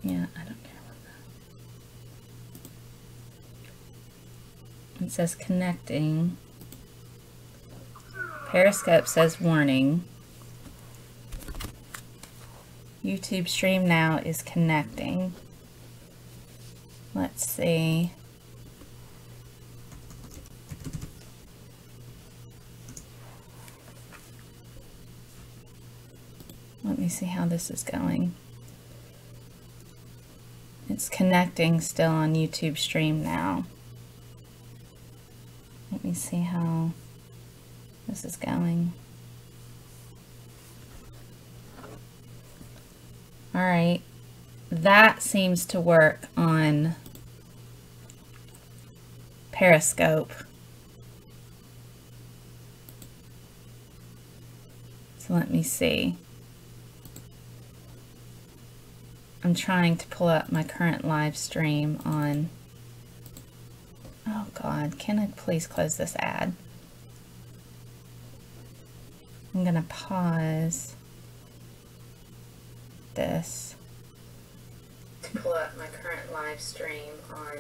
Yeah, I don't care about that. It says connecting. Periscope says warning. YouTube stream now is connecting. Let's see. Let me see how this is going. It's connecting still on YouTube stream now. Let me see how this is going. All right, that seems to work on Periscope. So let me see. I'm trying to pull up my current live stream on, oh God, can I please close this ad? I'm gonna pause this to pull up my current live stream on.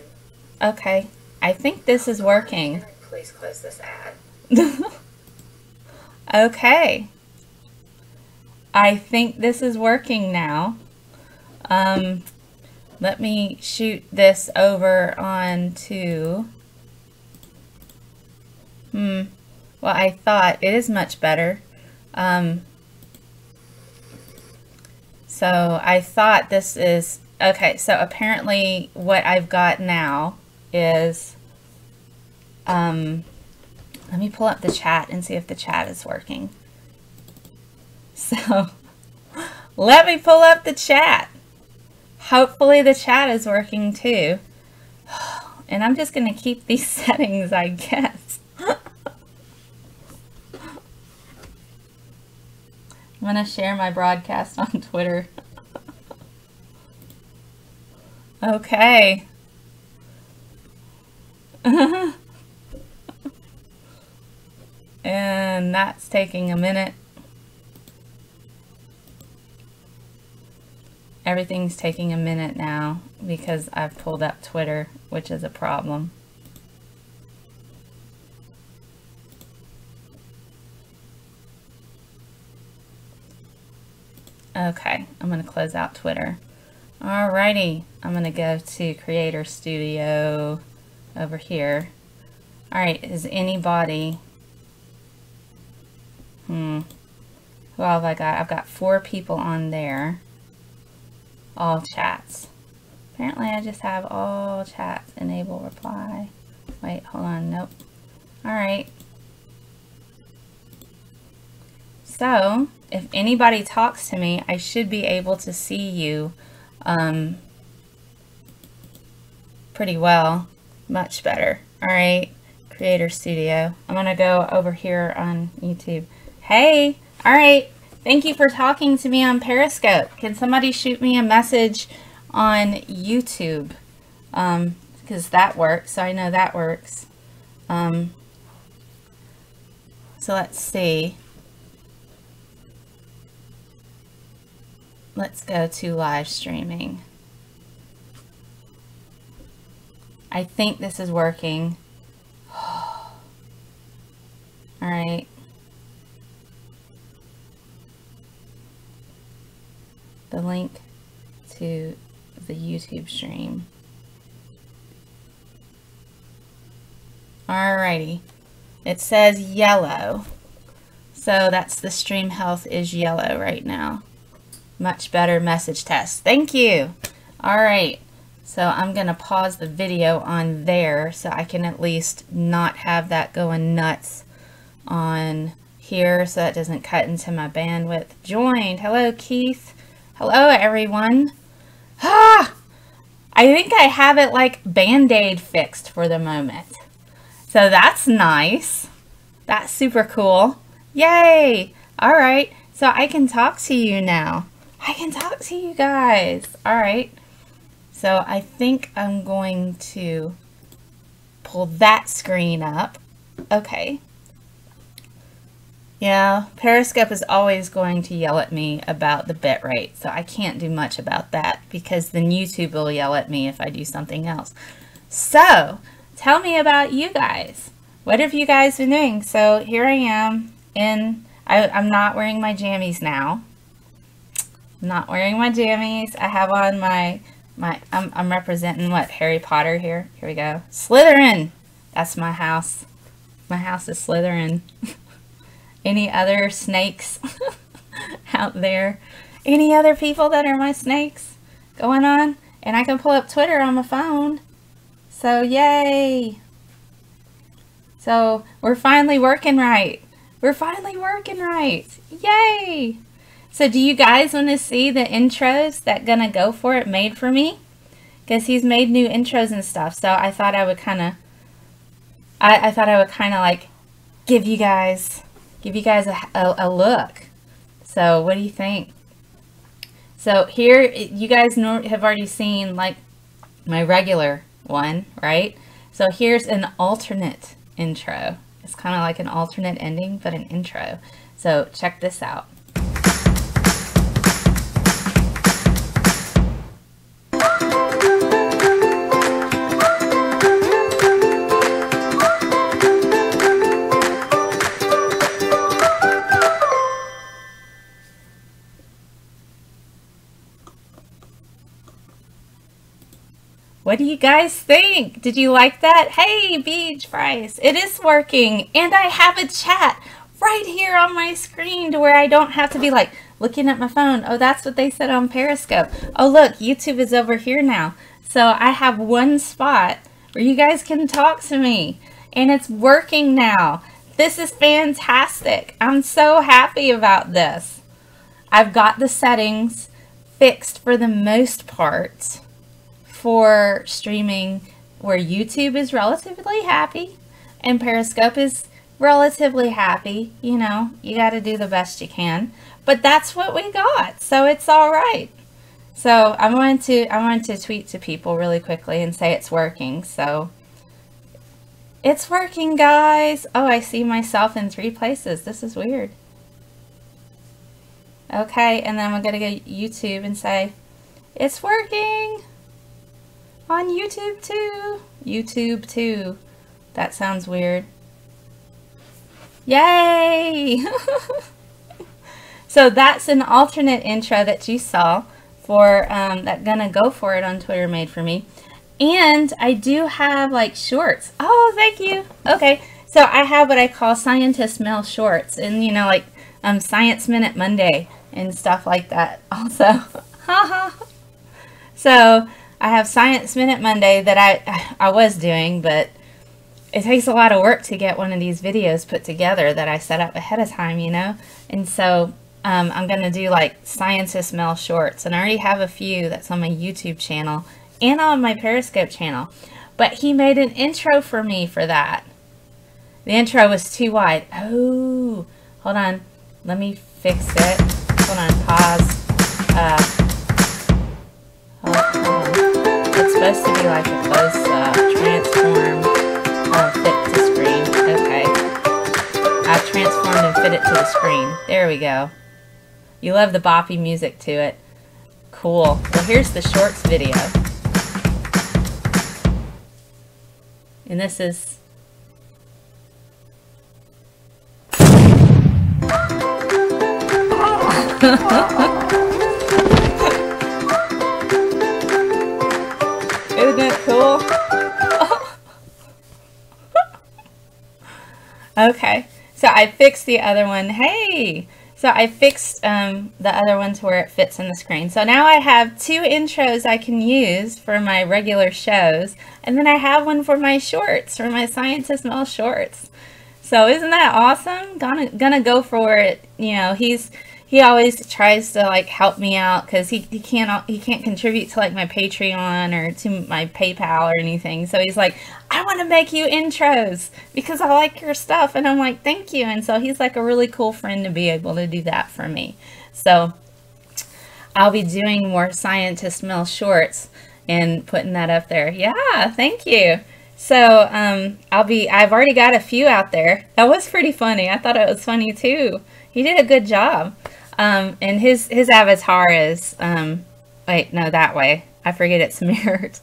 Okay, I think this is working. Can I please close this ad? Okay, I think this is working now. Let me shoot this over onto, well, I thought it is much better. So I thought this is, okay, so apparently what I've got now is, let me pull up the chat and see if the chat is working. So let me pull up the chat. Hopefully the chat is working too. And I'm just going to keep these settings, I guess. I'm going to share my broadcast on Twitter. Okay. And that's taking a minute. Everything's taking a minute now because I've pulled up Twitter, which is a problem. Okay, I'm going to close out Twitter. Alrighty, I'm going to go to Creator Studio over here. Alright, is anybody... Who have I got? I've got 4 people on there. All chats. Apparently I just have all chats. Enable reply. Wait, hold on. Nope. Alright. So, if anybody talks to me, I should be able to see you pretty well. Much better. Alright. Creator Studio. I'm going to go over here on YouTube. Hey! Alright. Thank you for talking to me on Periscope. Can somebody shoot me a message on YouTube? Because that works. So I know that works. So let's see. Let's go to live streaming. I think this is working. All right. The link to the YouTube stream. Alrighty. It says yellow. So that's the stream health is yellow right now. Much better message test. Thank you. Alright. So I'm going to pause the video on there so I can at least not have that going nuts on here so that doesn't cut into my bandwidth. Joined. Hello, Keith. Hello, everyone. Ah! I think I have it like Band-Aid fixed for the moment. So that's nice. That's super cool. Yay! All right. So I can talk to you now. I can talk to you guys. All right. So I think I'm going to pull that screen up. Okay. Yeah, Periscope is always going to yell at me about the bit rate, so I can't do much about that because then YouTube will yell at me if I do something else. So, tell me about you guys. What have you guys been doing? So here I am, and I'm not wearing my jammies now. I'm not wearing my jammies. I have on I'm representing what, Harry Potter here. Here we go. Slytherin. That's my house. My house is Slytherin. Any other snakes out there? Any other people that are my snakes going on? And I can pull up Twitter on my phone. So yay! So we're finally working right. We're finally working right. Yay! So do you guys want to see the intros that Gonna Go For It made for me? Because he's made new intros and stuff. So I thought I would kind of, I thought I would kind of like give you guys a look. So what do you think? So here, you guys have already seen like my regular one, right? So here's an alternate intro. It's kind of like an alternate ending, but an intro. So check this out. What do you guys think? Did you like that? Hey, Beach Price, it is working. And I have a chat right here on my screen to where I don't have to be like looking at my phone. Oh, that's what they said on Periscope. Oh, look, YouTube is over here now. So I have one spot where you guys can talk to me. And it's working now. This is fantastic. I'm so happy about this. I've got the settings fixed for the most part for streaming where YouTube is relatively happy and Periscope is relatively happy. You know, you got to do the best you can, but that's what we got, so it's all right. So I wanted to tweet to people really quickly and say it's working. So it's working, guys. Oh, I see myself in 3 places. This is weird. Okay, and then I'm gonna go to YouTube and say it's working on YouTube too. YouTube too. That sounds weird. Yay! So that's an alternate intro that you saw for that Gonna Go For It on Twitter made for me. And I do have like shorts. Oh, thank you. Okay, so I have what I call Scientist Mail shorts, and you know, like Science Minute Monday and stuff like that also. So I have Science Minute Monday that I was doing, but it takes a lot of work to get one of these videos put together that I set up ahead of time, you know. And so I'm going to do like Scientist Mail shorts, and I already have a few that's on my YouTube channel and on my Periscope channel. But he made an intro for me for that. The intro was too wide. Oh, hold on. Let me fix it. Hold on, pause. Hold on. It's supposed to be like a close transform fit to screen. Okay. I've transformed and fit it to the screen. There we go. You love the boppy music to it. Cool. Well, here's the shorts video. And this is... Isn't it cool? Okay, so I fixed the other one. Hey! So I fixed the other one to where it fits in the screen. So now I have 2 intros I can use for my regular shows, and then I have one for my shorts, for my Scientist Mail shorts. So isn't that awesome? Gonna go for it. You know, he always tries to like help me out because he can't contribute to like my Patreon or to my PayPal or anything. So he's like, I want to make you intros because I like your stuff, and I'm like, thank you. And so he's like a really cool friend to be able to do that for me. So I'll be doing more Scientist Mail shorts and putting that up there. Yeah, thank you. So I've already got a few out there. That was pretty funny. I thought it was funny too. He did a good job. And his avatar is, wait, no, that way. I forget it's mirrored.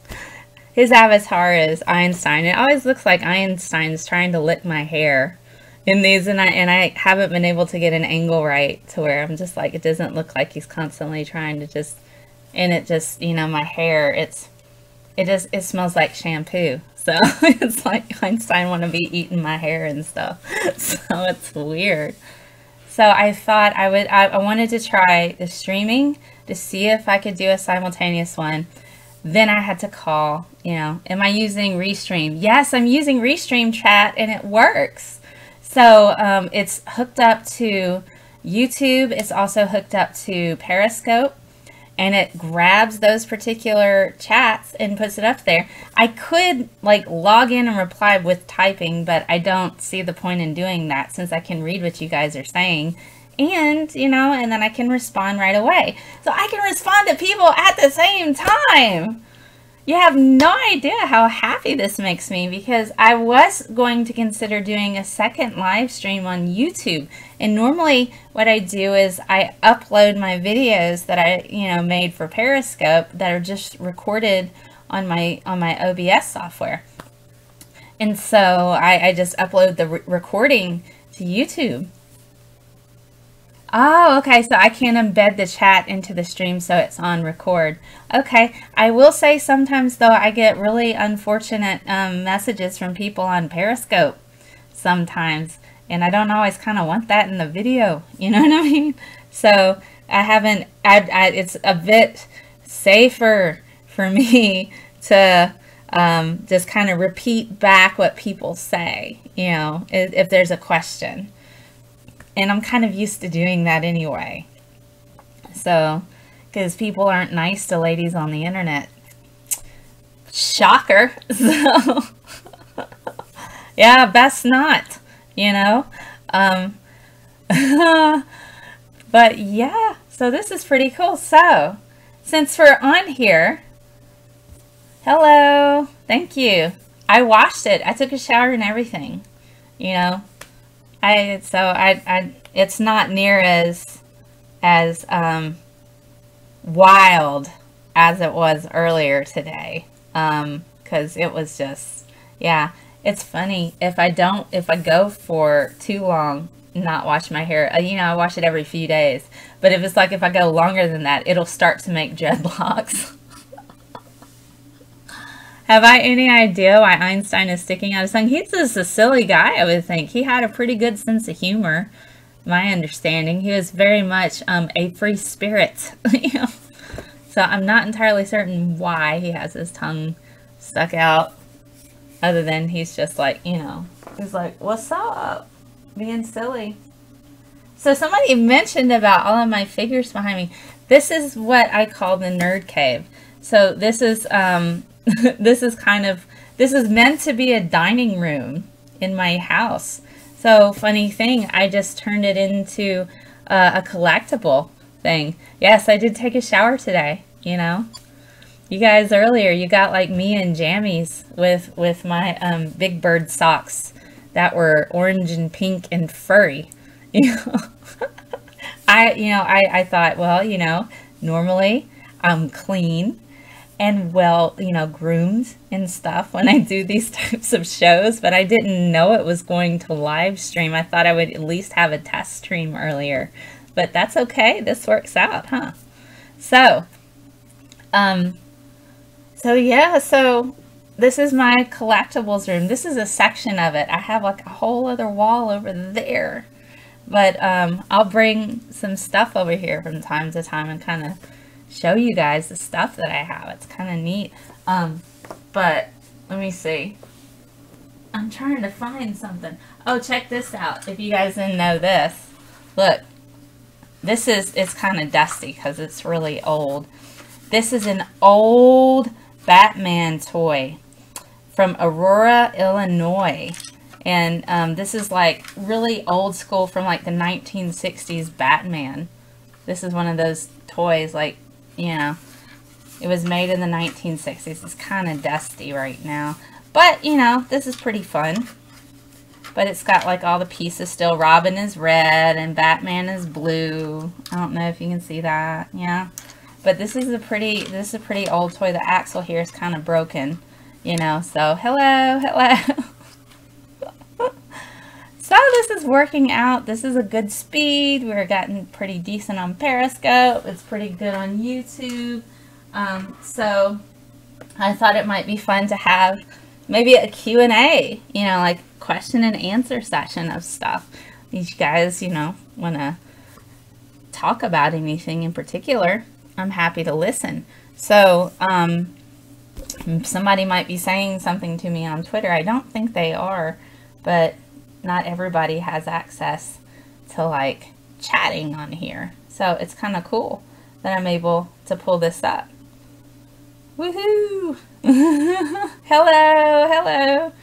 His avatar is Einstein. It always looks like Einstein's trying to lick my hair in these, and I haven't been able to get an angle right to where I'm just like, it doesn't look like he's constantly trying to just, and it just, you know, my hair, it smells like shampoo. So it's like Einstein want to be eating my hair and stuff. So it's weird. So I thought I wanted to try the streaming to see if I could do a simultaneous one. Then I had to call, you know, am I using Restream? Yes, I'm using Restream chat and it works. So it's hooked up to YouTube. It's also hooked up to Periscope, and it grabs those particular chats and puts it up there. I could like log in and reply with typing, but I don't see the point in doing that since I can read what you guys are saying. And, you know, and then I can respond right away. So I can respond to people at the same time. You have no idea how happy this makes me, because I was going to consider doing a second live stream on YouTube. And normally what I do is I upload my videos that I, you know, made for Periscope that are just recorded on my OBS software. And so I just upload the recording to YouTube. Oh, okay, so I can embed the chat into the stream so it's on record. Okay, I will say sometimes, though, I get really unfortunate messages from people on Periscope sometimes, and I don't always kind of want that in the video, you know what I mean? So I haven't, it's a bit safer for me to just kind of repeat back what people say, you know, if there's a question. And I'm kind of used to doing that anyway. So, because people aren't nice to ladies on the internet. Shocker. So, yeah, best not, you know. But yeah, so this is pretty cool. So, since we're on here, hello, thank you. I washed it. I took a shower and everything, you know. It's not near as wild as it was earlier today, because it was just, yeah, it's funny if I go for too long not wash my hair, you know, I wash it every few days, but if I go longer than that, it'll start to make dreadlocks. Have I any idea why Einstein is sticking out his tongue? He's just a silly guy, I would think. He had a pretty good sense of humor, my understanding. He was very much a free spirit. You know? So I'm not entirely certain why he has his tongue stuck out, other than he's just like, you know, he's like, what's up? Being silly. So somebody mentioned about all of my figures behind me. This is what I call the nerd cave. So this is... this is meant to be a dining room in my house. So funny thing, I just turned it into a collectible thing. Yes, I did take a shower today, you know. You guys earlier, you got like me in jammies with my Big Bird socks that were orange and pink and furry. You know, I thought, well, you know, normally I'm clean and well, you know, groomed and stuff when I do these types of shows, but I didn't know it was going to live stream. I thought I would at least have a test stream earlier, but that's okay. This works out, huh? So, yeah, so this is my collectibles room. This is a section of it. I have like a whole other wall over there, but I'll bring some stuff over here from time to time and kind of show you guys the stuff that I have. It's kind of neat. But let me see. I'm trying to find something. Oh, check this out. If you guys didn't know this, look. It's kind of dusty because it's really old. This is an old Batman toy from Aurora, Illinois. And this is like really old school from like the 1960s Batman. This is one of those toys, like, you know, it was made in the 1960s. It's kind of dusty right now, But, you know, this is pretty fun. But it's got like all the pieces still. Robin is red and Batman is blue. I don't know if you can see that. Yeah. But this is a pretty old toy. The axle here is kind of broken, you know. So, hello, hello. So this is working out. This is a good speed. We're getting pretty decent on Periscope. It's pretty good on YouTube. So I thought it might be fun to have maybe a Q&A, you know, like question and answer session of stuff. These guys, you know, want to talk about anything in particular, I'm happy to listen. So somebody might be saying something to me on Twitter. I don't think they are, but not everybody has access to like chatting on here. So it's kind of cool that I'm able to pull this up. Woohoo! Hello, hello.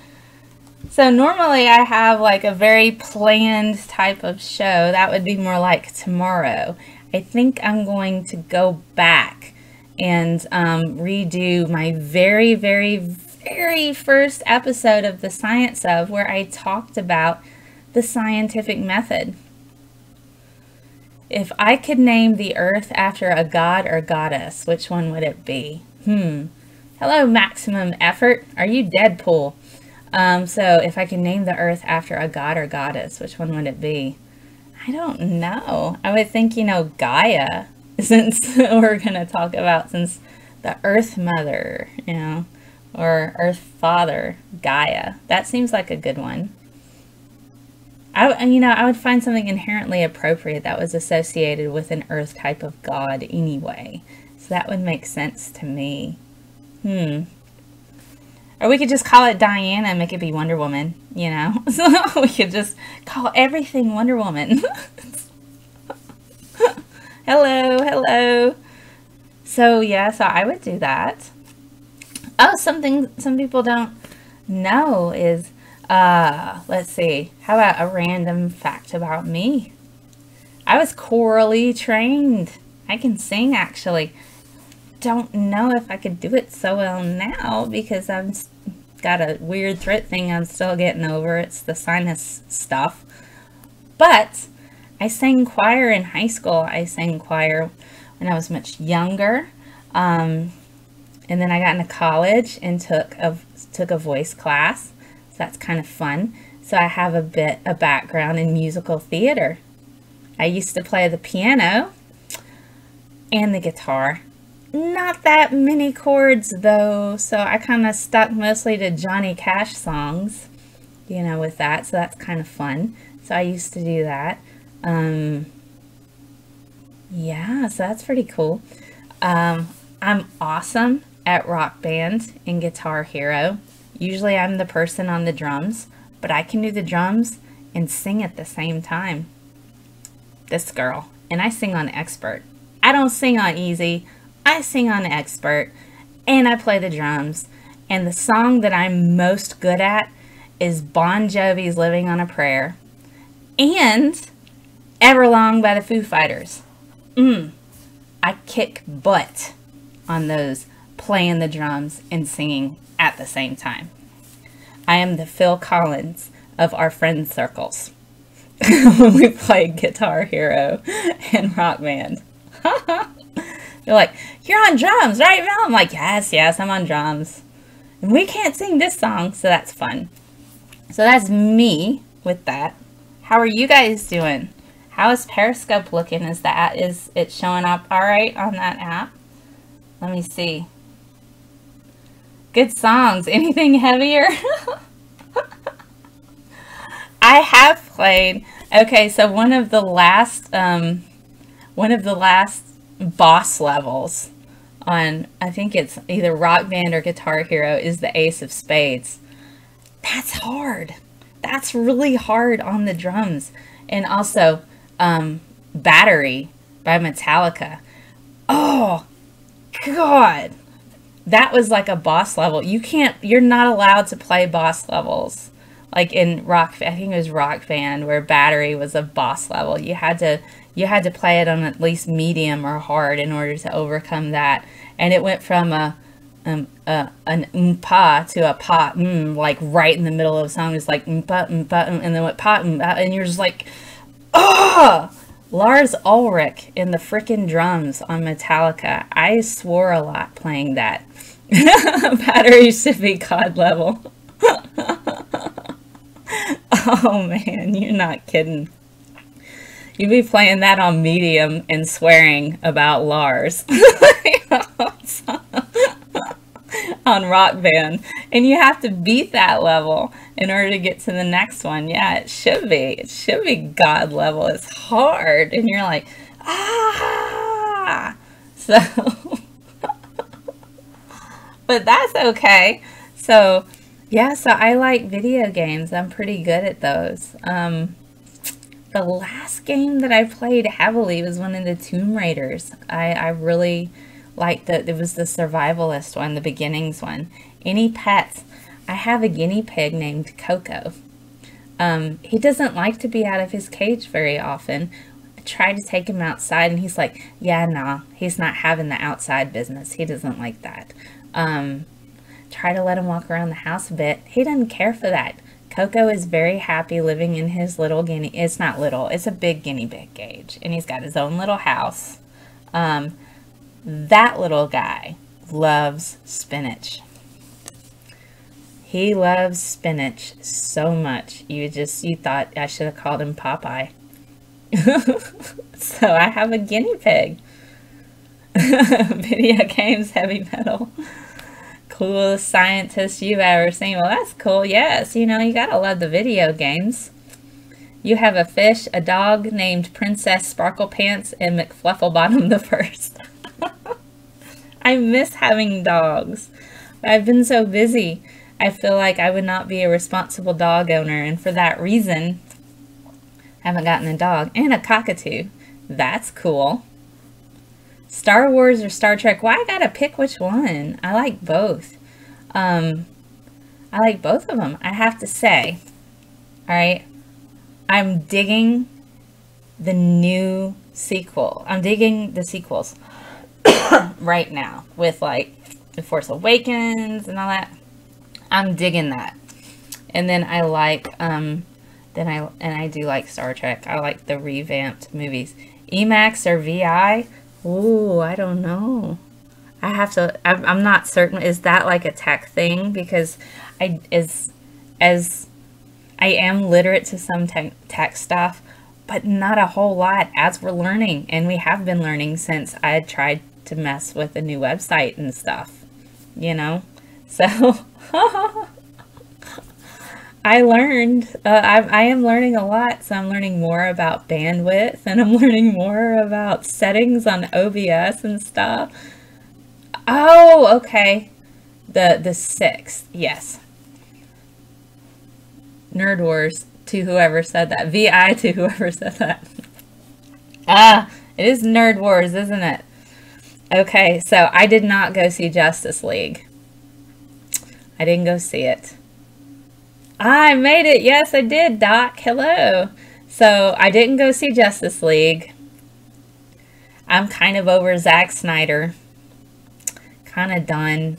So normally I have like a very planned type of show. That would be more like tomorrow. I think I'm going to go back and redo my very, very, very first episode of The Science Of, where I talked about the scientific method. If I could name the earth after a god or goddess, which one would it be? Hello, Maximum Effort. Are you Deadpool? So if I could name the earth after a god or goddess, which one would it be? I don't know. I would think, you know, Gaia, since we're going to talk about, since the Earth Mother, you know, or Earth Father, Gaia. That seems like a good one. I would find something inherently appropriate that was associated with an Earth type of God anyway. So that would make sense to me. Or we could just call it Diana and make it be Wonder Woman, you know? So we could just call everything Wonder Woman. Hello, hello. So yeah, so I would do that. Oh, something some people don't know is, let's see, how about a random fact about me? I was chorally trained. I can sing, actually. Don't know if I could do it so well now because I've got a weird throat thing I'm still getting over. It's the sinus stuff. But I sang choir in high school. I sang choir when I was much younger. And then I got into college and took a voice class. So that's kind of fun. So I have a background in musical theater. I used to play the piano and the guitar. Not that many chords though, so I kind of stuck mostly to Johnny Cash songs, you know, with that. So that's kind of fun. So I used to do that. Yeah, so that's pretty cool. I'm awesome at Rock Band and Guitar Hero. Usually I'm the person on the drums, but I can do the drums and sing at the same time. This girl. And I sing on expert. I don't sing on easy. I sing on expert. And I play the drums. And the song that I'm most good at is Bon Jovi's Living on a Prayer. And Everlong by the Foo Fighters. I kick butt on those, playing the drums and singing at the same time. I am the Phil Collins of our friend circles when we play Guitar Hero and Rock Band. They're like, you're on drums, right, Mel? I'm like, yes, I'm on drums. And we can't sing this song, so that's fun. So that's me with that. How are you guys doing? How is Periscope looking? Is it showing up all right on that app? Let me see. Good songs. Anything heavier? I have played. Okay, so one of the last boss levels on, I think it's either Rock Band or Guitar Hero, is the Ace of Spades. That's hard. That's really hard on the drums. And also, Battery by Metallica. Oh, God. That was like a boss level. You're not allowed to play boss levels. Like in I think it was Rock Band, where Battery was a boss level. You had to play it on at least medium or hard in order to overcome that. And it went from a an oompa to a pa, like right in the middle of a song. It's like oompa, oompa, and then what pa, and you're just like, oh! Lars Ulrich in the frickin' drums on Metallica. I swore a lot playing that. Battery should be God level. Oh man, you're not kidding. You'd be playing that on medium and swearing about Lars. On Rock Band. And you have to beat that level in order to get to the next one. Yeah, it should be. It should be God level. It's hard. And you're like, ah! So, but that's okay. So, yeah, so I like video games. I'm pretty good at those. The last game that I played heavily was one of the Tomb Raiders. I really liked it was the survivalist one, the beginnings one. Any pets? I have a guinea pig named Coco. He doesn't like to be out of his cage very often. I try to take him outside and he's like, yeah, nah, he's not having the outside business. He doesn't like that. Try to let him walk around the house a bit. He doesn't care for that. Coco is very happy living in his little guinea, it's not little, it's a big guinea pig cage. And he's got his own little house. That little guy loves spinach. He loves spinach so much. You thought I should have called him Popeye. So I have a guinea pig. Video games, heavy metal. Coolest scientist you've ever seen. Well, that's cool. Yes, you know, you gotta love the video games. You have a fish, a dog named Princess Sparkle Pants, and McFlufflebottom the First. I miss having dogs. I've been so busy. I feel like I would not be a responsible dog owner, and for that reason, I haven't gotten a dog. And a cockatoo. That's cool. Star Wars or Star Trek? Well, I gotta pick which one. I like both. I like both of them. I have to say, alright, I'm digging the new sequel. I'm digging the sequels right now with like The Force Awakens and all that. I'm digging that. And then I like, I do like Star Trek. I like the revamped movies. IMAX or VI? Ooh, I don't know. I have to, I'm not certain. Is that like a tech thing? Because as I am literate to some tech stuff, but not a whole lot as we're learning. And we have been learning since I had tried to mess with a new website and stuff, you know? So, I learned, I am learning a lot, so I'm learning more about bandwidth, and I'm learning more about settings on OBS and stuff. Oh, okay. The 6th, yes. Nerd Wars to whoever said that. VI to whoever said that. Ah, it is Nerd Wars, isn't it? Okay, so I did not go see Justice League. I didn't go see it. I made it. Yes, I did, Doc. Hello. So I didn't go see Justice League. I'm kind of over Zack Snyder. Kind of done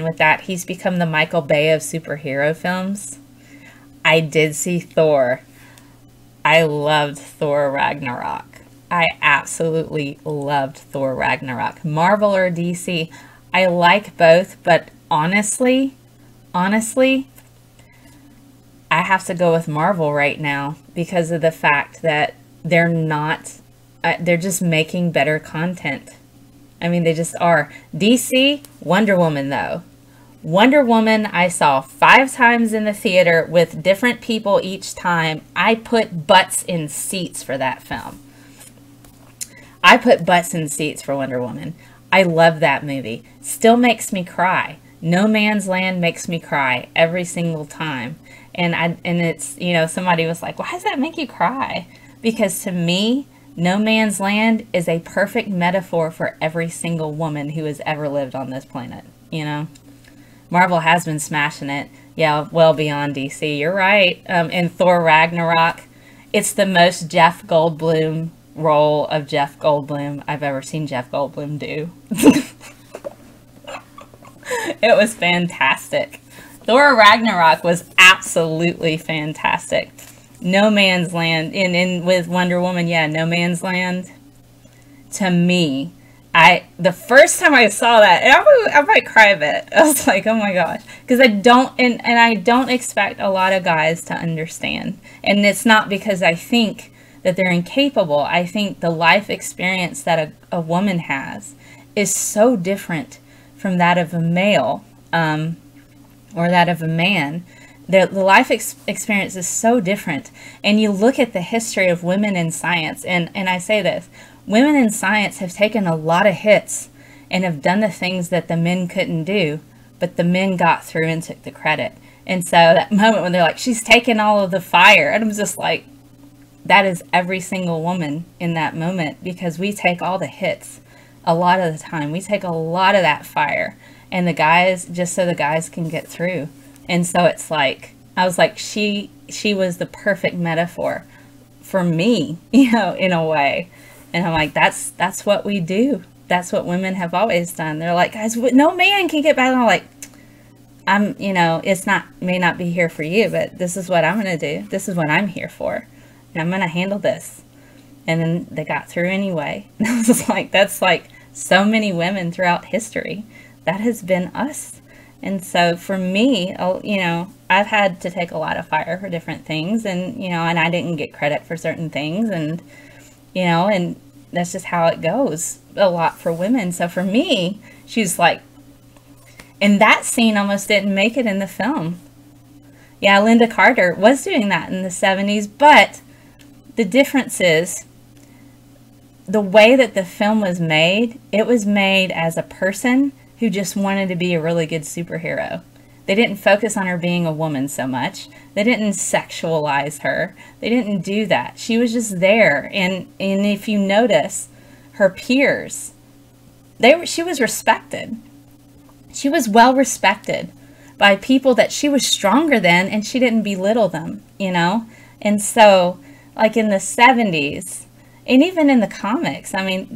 with that. He's become the Michael Bay of superhero films. I did see Thor. I loved Thor Ragnarok. I absolutely loved Thor Ragnarok. Marvel or DC, I like both, but honestly, I have to go with Marvel right now because of the fact that they're just making better content. I mean, they just are. DC, Wonder Woman though. Wonder Woman I saw 5 times in the theater with different people each time. I put butts in seats for that film. I put butts in seats for Wonder Woman. I love that movie. Still makes me cry. No Man's Land makes me cry every single time. And it's, you know, somebody was like, why does that make you cry? Because to me, No Man's Land is a perfect metaphor for every single woman who has ever lived on this planet, you know? Marvel has been smashing it. Yeah, well beyond DC. You're right. In Thor Ragnarok, it's the most Jeff Goldblum role of Jeff Goldblum I've ever seen Jeff Goldblum do. It was fantastic. Thor Ragnarok was absolutely fantastic. No Man's Land, and with Wonder Woman, yeah, No Man's Land, to me, the first time I saw that, and I might cry a bit. I was like, oh my gosh. Because I don't expect a lot of guys to understand. And it's not because I think that they're incapable. I think the life experience that a woman has is so different from that of a male, or that of a man. The life experience is so different. And you look at the history of women in science, and I say this, women in science have taken a lot of hits and have done the things that the men couldn't do, but the men got through and took the credit. And so that moment when they're like, she's taken all of the fire, and I'm just like, that is every single woman in that moment, because we take all the hits a lot of the time. We take a lot of that fire, and the guys, just so the guys can get through. And so it's like, I was like, she was the perfect metaphor for me, you know, in a way. And I'm like, that's what we do. That's what women have always done. They're like, guys, no man can get back. And I'm like, you know, may not be here for you, but this is what I'm going to do. This is what I'm here for. And I'm going to handle this. And then they got through anyway. And I was just like, that's like so many women throughout history. That has been us. And so for me, you know, I've had to take a lot of fire for different things, and, you know, and I didn't get credit for certain things, and, you know, and that's just how it goes a lot for women. So for me, she's like, and that scene almost didn't make it in the film. Yeah, Linda Carter was doing that in the 70s, but the difference is the way that the film was made, it was made as a person who just wanted to be a really good superhero. They didn't focus on her being a woman so much. They didn't sexualize her. They didn't do that. She was just there. And if you notice, her peers, she was respected. She was well respected by people that she was stronger than, and she didn't belittle them, you know? And so, like in the 70s, and even in the comics, I mean,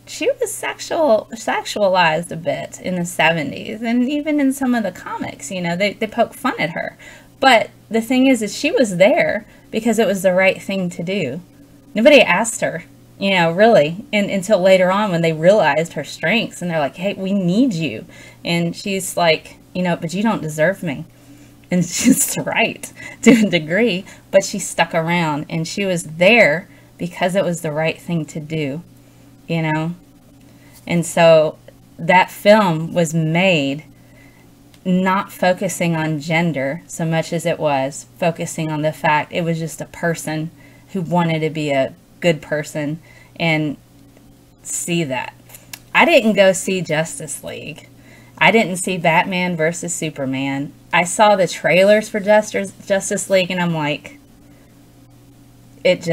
she was sexualized a bit in the 70s, and even in some of the comics, you know, they poke fun at her. But the thing is she was there because it was the right thing to do. Nobody asked her, you know, really, until later on when they realized her strengths, and they're like, hey, we need you. And she's like, you know, but you don't deserve me. And she's right to a degree, but she stuck around, and she was there because it was the right thing to do, you know? And so that film was made not focusing on gender so much as it was focusing on the fact it was just a person who wanted to be a good person and see that. I didn't go see Justice League. I didn't see Batman versus Superman. I saw the trailers for Justice League, and I'm like, it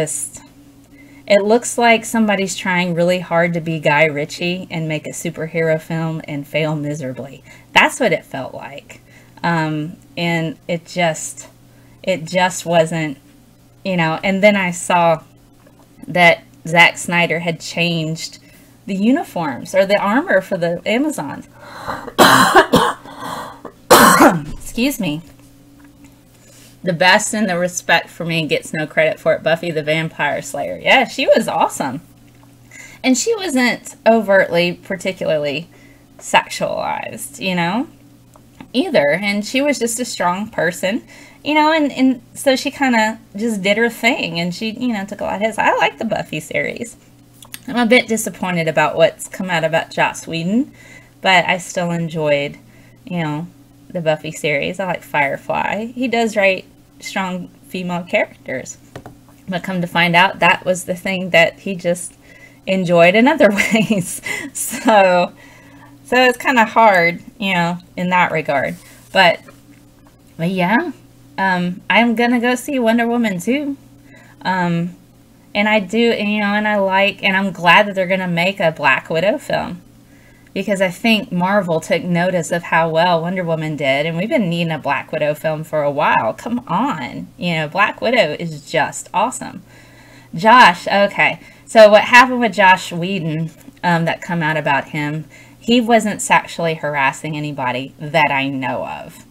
looks like somebody's trying really hard to be Guy Ritchie and make a superhero film and fail miserably. That's what it felt like. And it just wasn't, you know. And then I saw that Zack Snyder had changed the uniforms or the armor for the Amazons. Excuse me. The best in the respect for me gets no credit for it, Buffy the Vampire Slayer. Yeah, she was awesome. And she wasn't overtly, particularly sexualized, you know, either. And she was just a strong person, you know, and so she kind of just did her thing. And she, you know, took a lot of hits. I like the Buffy series. I'm a bit disappointed about what's come out about Joss Whedon, but I still enjoyed, you know, the Buffy series. I like Firefly. He does write strong female characters, but come to find out that was the thing that he just enjoyed in other ways. So it's kind of hard, you know, in that regard. But yeah, I'm gonna go see Wonder Woman 2. And I do, you know, and I like, and I'm glad that they're gonna make a Black Widow film, because I think Marvel took notice of how well Wonder Woman did, and we've been needing a Black Widow film for a while. Come on. You know, Black Widow is just awesome. Josh, okay. So what happened with Josh Whedon, that come out about him, he wasn't sexually harassing anybody that I know of.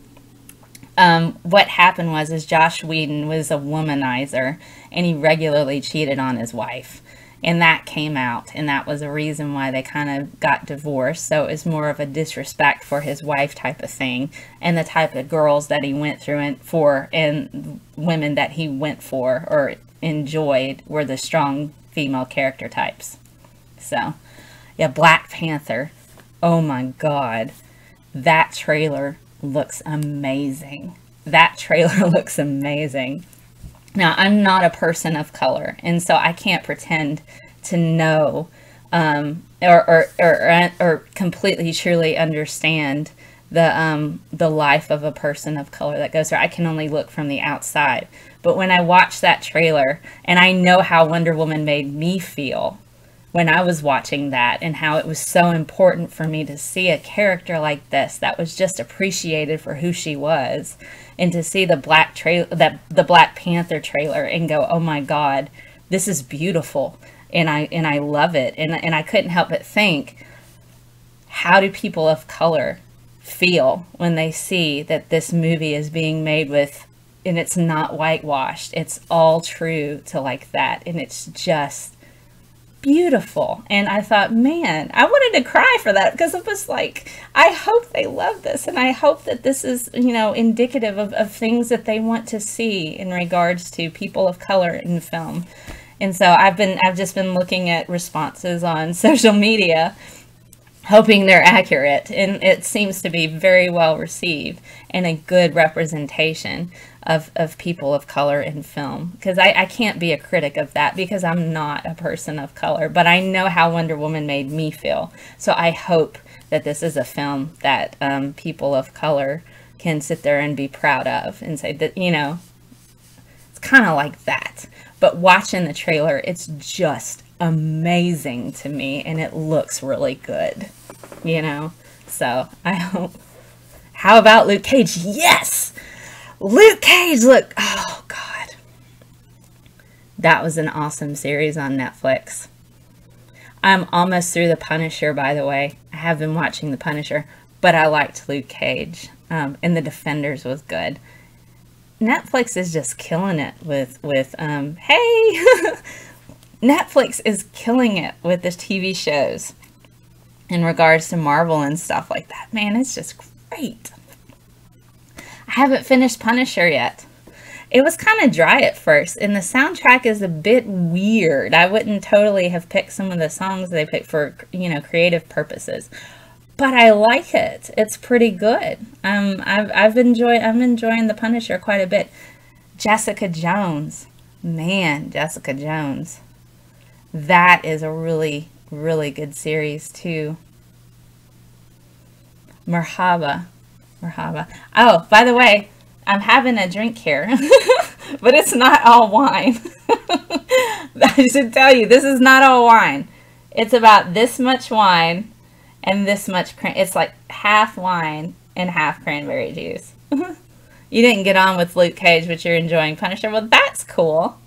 What happened was Josh Whedon was a womanizer, and he regularly cheated on his wife. And that came out, and that was a reason why they kind of got divorced. So it was more of a disrespect for his wife type of thing, and the type of girls that he went through and women that he went for or enjoyed were the strong female character types. So, yeah, Black Panther. Oh my God. That trailer looks amazing. That trailer looks amazing. Now, I'm not a person of color, and so I can't pretend to know or completely truly understand the life of a person of color that goes through. I can only look from the outside. But when I watched that trailer, and I know how Wonder Woman made me feel when I was watching that, and how it was so important for me to see a character like this that was just appreciated for who she was, and to see the Black Panther trailer and go, oh my God, this is beautiful, and I love it, and I couldn't help but think, how do people of color feel when they see that this movie is being made with, and it's not whitewashed, it's all true to like that, and it's just beautiful. And I thought, man, I wanted to cry for that, because it was like, I hope they love this, and I hope that this is, indicative of things that they want to see in regards to people of color in film. And so I've just been looking at responses on social media, hoping they're accurate, and it seems to be very well received and a good representation of people of color in film, because I can't be a critic of that, because I'm not a person of color, but I know how Wonder Woman made me feel. So I hope that this is a film that people of color can sit there and be proud of, and say that, it's kind of like that. But watching the trailer, it's just amazing to me, and it looks really good, so I hope. How about Luke Cage? Yes! Luke Cage, look, oh God. That was an awesome series on Netflix. I'm almost through The Punisher, by the way. I have been watching The Punisher, but I liked Luke Cage, and The Defenders was good. Netflix is just killing it with hey, Netflix is killing it with the TV shows in regards to Marvel and stuff like that. Man, it's just great. I haven't finished Punisher yet. It was kind of dry at first, and the soundtrack is a bit weird. I wouldn't totally have picked some of the songs they picked for, creative purposes, but I like it. It's pretty good. I'm enjoying the Punisher quite a bit. Jessica Jones, man, Jessica Jones. That is a really, really good series too. Marhaba. Oh, by the way, I'm having a drink here, but it's not all wine. I should tell you, this is not all wine. It's about this much wine and this much it's like half wine and half cranberry juice. You didn't get on with Luke Cage, but you're enjoying Punisher. Well, that's cool.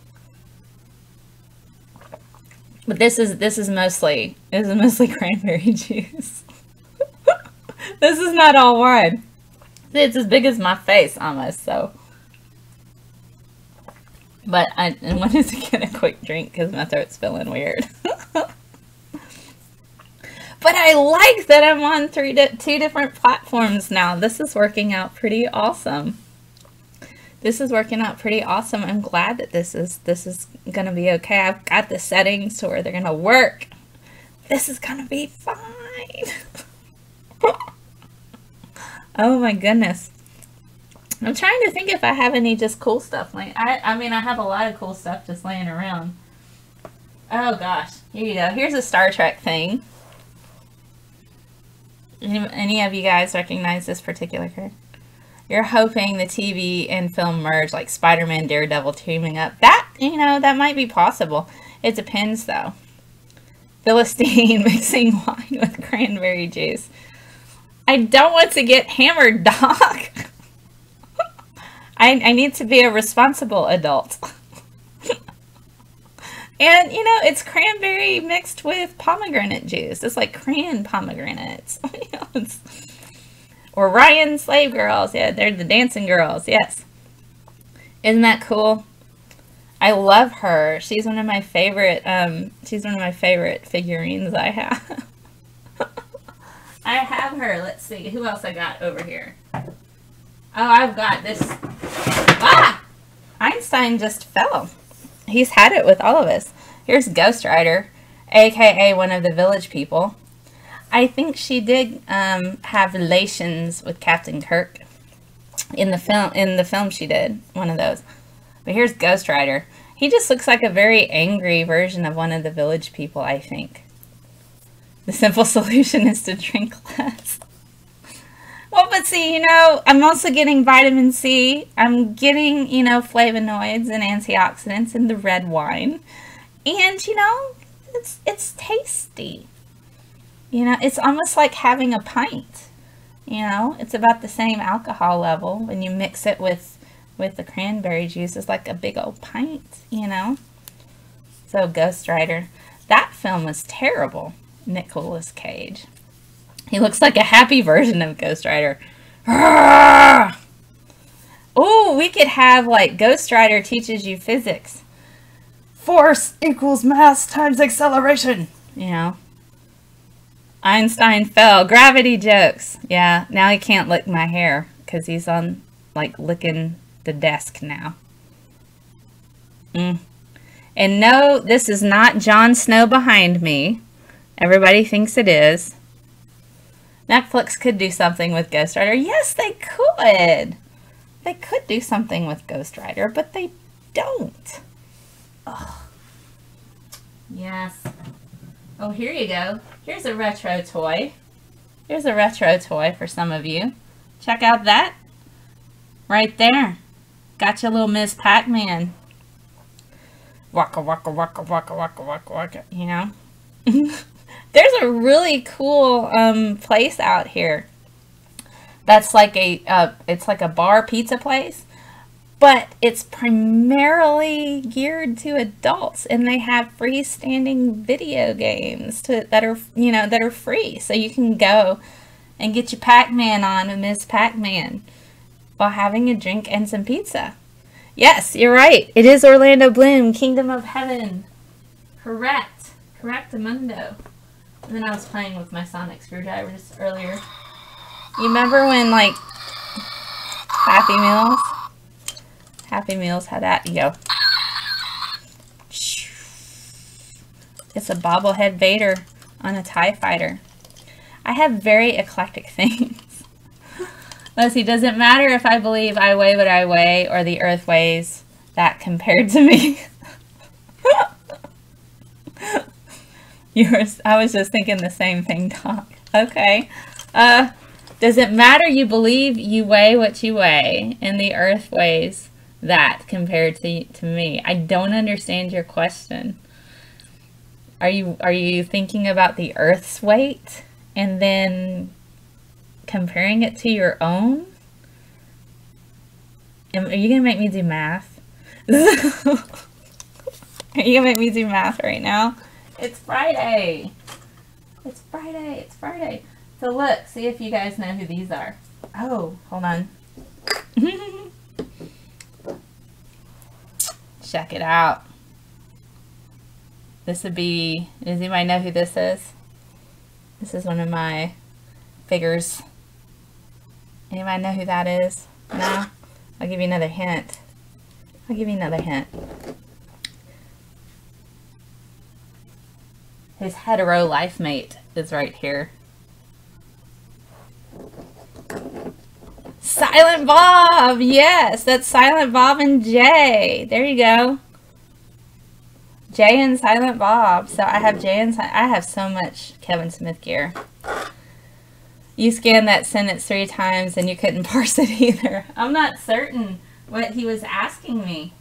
But this is mostly cranberry juice. This is not all wine. It's as big as my face almost, so. But I wanted to get a quick drink because my throat's feeling weird. But I like that I'm on two different platforms now. This is working out pretty awesome. I'm glad that this is gonna be okay. I've got the settings to where they're gonna work. This is gonna be fine. Oh my goodness. I'm trying to think if I have any just cool stuff. I mean, I have a lot of cool stuff just laying around. Oh gosh. Here you go. Here's a Star Trek thing. Any of you guys recognize this particular character? You're hoping the TV and film merge, like Spider-Man, Daredevil teaming up. That, that might be possible. It depends though. Philistine mixing wine with cranberry juice. I don't want to get hammered, Doc. I need to be a responsible adult. And, you know, it's cranberry mixed with pomegranate juice. It's like cran pomegranates. Or Ryan Slave Girls. Yeah, they're the dancing girls. Yes. Isn't that cool? I love her. She's one of my favorite figurines I have. I have her. Let's see. Who else I got over here? Oh, I've got this. Ah! Einstein just fell. He's had it with all of us. Here's Ghost Rider, aka one of the village people. I think she did have relations with Captain Kirk in the film. In the film, she did one of those. But here's Ghost Rider. He just looks like a very angry version of one of the village people, I think. The simple solution is to drink less. Well, but see, you know, I'm also getting vitamin C. I'm getting, you know, flavonoids and antioxidants in the red wine. And, you know, it's tasty. You know, it's almost like having a pint. You know, it's about the same alcohol level when you mix it with the cranberry juice. It's like a big old pint, you know. So, Ghost Rider. That film was terrible. Nicolas Cage. He looks like a happy version of Ghost Rider. Oh, we could have like Ghost Rider teaches you physics. Force equals mass times acceleration. You know. Einstein fell. Gravity jokes. Yeah, now he can't lick my hair because he's on like licking the desk now. And no, this is not Jon Snow behind me. Everybody thinks it is. Netflix could do something with Ghost Rider. Yes, they could. They could do something with Ghost Rider, but they don't. Oh. Yes. Oh, here you go. Here's a retro toy. Here's a retro toy for some of you. Check out that. Right there. Got your little Ms. Pac-Man. Waka, waka, waka, waka, waka, waka, waka, you know? There's a really cool place out here that's like it's like a bar pizza place, but it's primarily geared to adults, and they have freestanding video games that are, you know, that are free, so you can go and get your Pac-Man on with Miss Pac-Man while having a drink and some pizza. Yes, you're right. It is Orlando Bloom, Kingdom of Heaven. Correct. Correctamundo. And then I was playing with my sonic screwdriver just earlier. You remember when, like, Happy Meals had that? Yo. It's a bobblehead Vader on a TIE fighter. I have very eclectic things. Let's see, does it matter if I believe I weigh what I weigh or the earth weighs that compared to me? I was just thinking the same thing, Doc. Okay. Does it matter you believe you weigh what you weigh and the earth weighs that compared to me? I don't understand your question. Are you thinking about the earth's weight and then comparing it to your own? Are you going to make me do math? Are you going to make me do math right now? It's Friday. It's Friday. It's Friday. So look, see if you guys know who these are. Oh, hold on. Check it out. This would be, does anybody know who this is? This is one of my figures. Anybody know who that is? No? I'll give you another hint. I'll give you another hint. His hetero life mate is right here. Silent Bob! Yes, that's Silent Bob and Jay. There you go. Jay and Silent Bob. So I have Jay and I have so much Kevin Smith gear. You scanned that sentence 3 times and you couldn't parse it either. I'm not certain what he was asking me.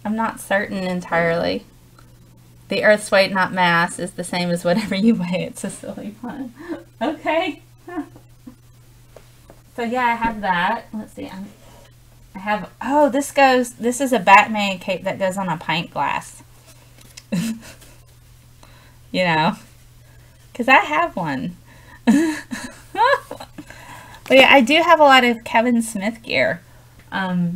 I'm not certain entirely. The Earth's weight, not mass, is the same as whatever you weigh. It's a silly pun. Okay. So yeah, I have that. Let's see. I have, oh, this is a Batman cape that goes on a pint glass. you know, because I have one. But yeah, I do have a lot of Kevin Smith gear. Yeah,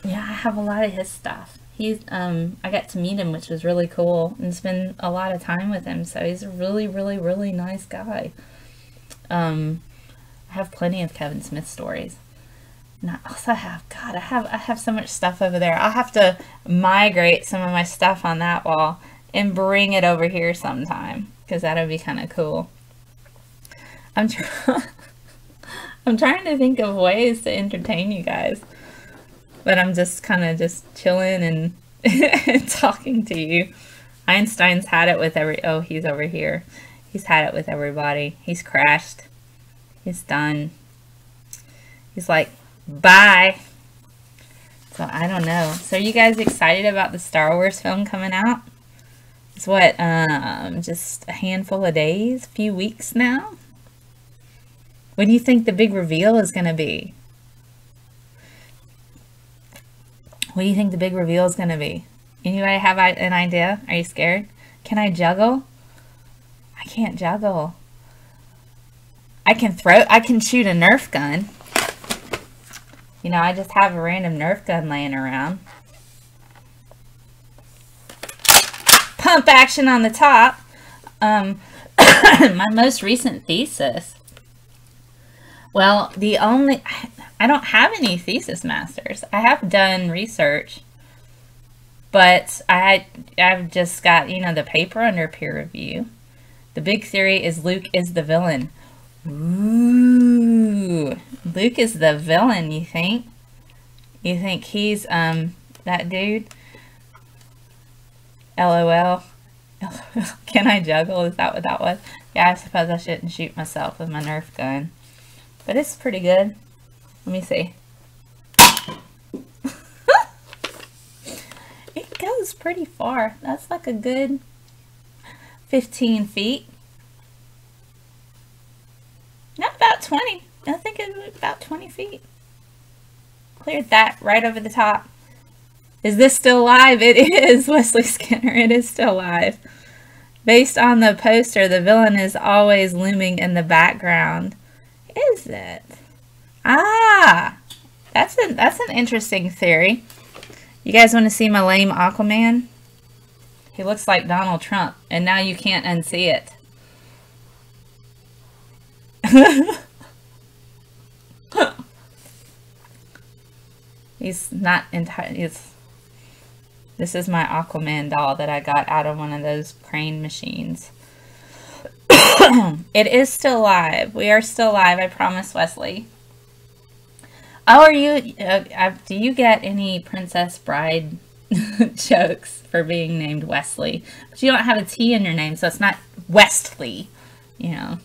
I have a lot of his stuff. He's, I got to meet him, which was really cool, and spend a lot of time with him. So he's a really, really, really nice guy. I have plenty of Kevin Smith stories. And I also have, God, I have so much stuff over there. I'll have to migrate some of my stuff on that wall and bring it over here sometime, because that would be kind of cool. I'm trying to think of ways to entertain you guys, but I'm just kind of just chilling and talking to you. Einstein's had it with oh, he's over here. He's had it with everybody. He's crashed. He's done. He's like, bye. So I don't know. So are you guys excited about the Star Wars film coming out? It's what, just a handful of days, a few weeks now? What do you think the big reveal is going to be? What do you think the big reveal is going to be? Anybody have an idea? Are you scared? Can I juggle? I can't juggle. I can shoot a Nerf gun. You know, I just have a random Nerf gun laying around. Pump action on the top. My most recent thesis. Well, I don't have any thesis masters. I have done research, but I've just got, you know, the paper under peer review. The big theory is Luke is the villain. Ooh, Luke is the villain, you think? You think he's, that dude? LOL. Can I juggle? Is that what that was? Yeah, I suppose I shouldn't shoot myself with my Nerf gun. But it's pretty good. Let me see. It goes pretty far. That's like a good 15 feet. Not about 20. I think it was about 20 feet. Cleared that right over the top. Is this still live? It is, Wesley Skinner. It is still live. Based on the poster, the villain is always looming in the background. Is it? Ah! That's an interesting theory. You guys want to see my lame Aquaman? He looks like Donald Trump, and now you can't unsee it. He's not entirely... This is my Aquaman doll that I got out of one of those crane machines. It is still live. We are still live, I promise, Wesley. Oh, are you... do you get any Princess Bride jokes for being named Wesley? But you don't have a T in your name, so it's not Westley, you know.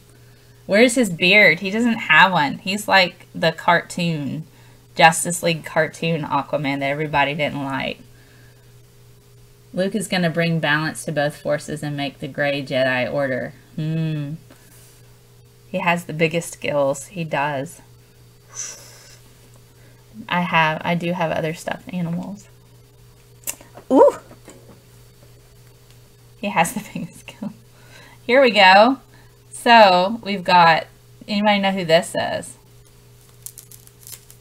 Where's his beard? He doesn't have one. He's like the cartoon, Justice League cartoon Aquaman that everybody didn't like. Luke is going to bring balance to both forces and make the Grey Jedi Order. He has the biggest skills. He does. I do have other stuffed animals. Ooh! He has the biggest skill. Here we go. So, we've got... Anybody know who this is?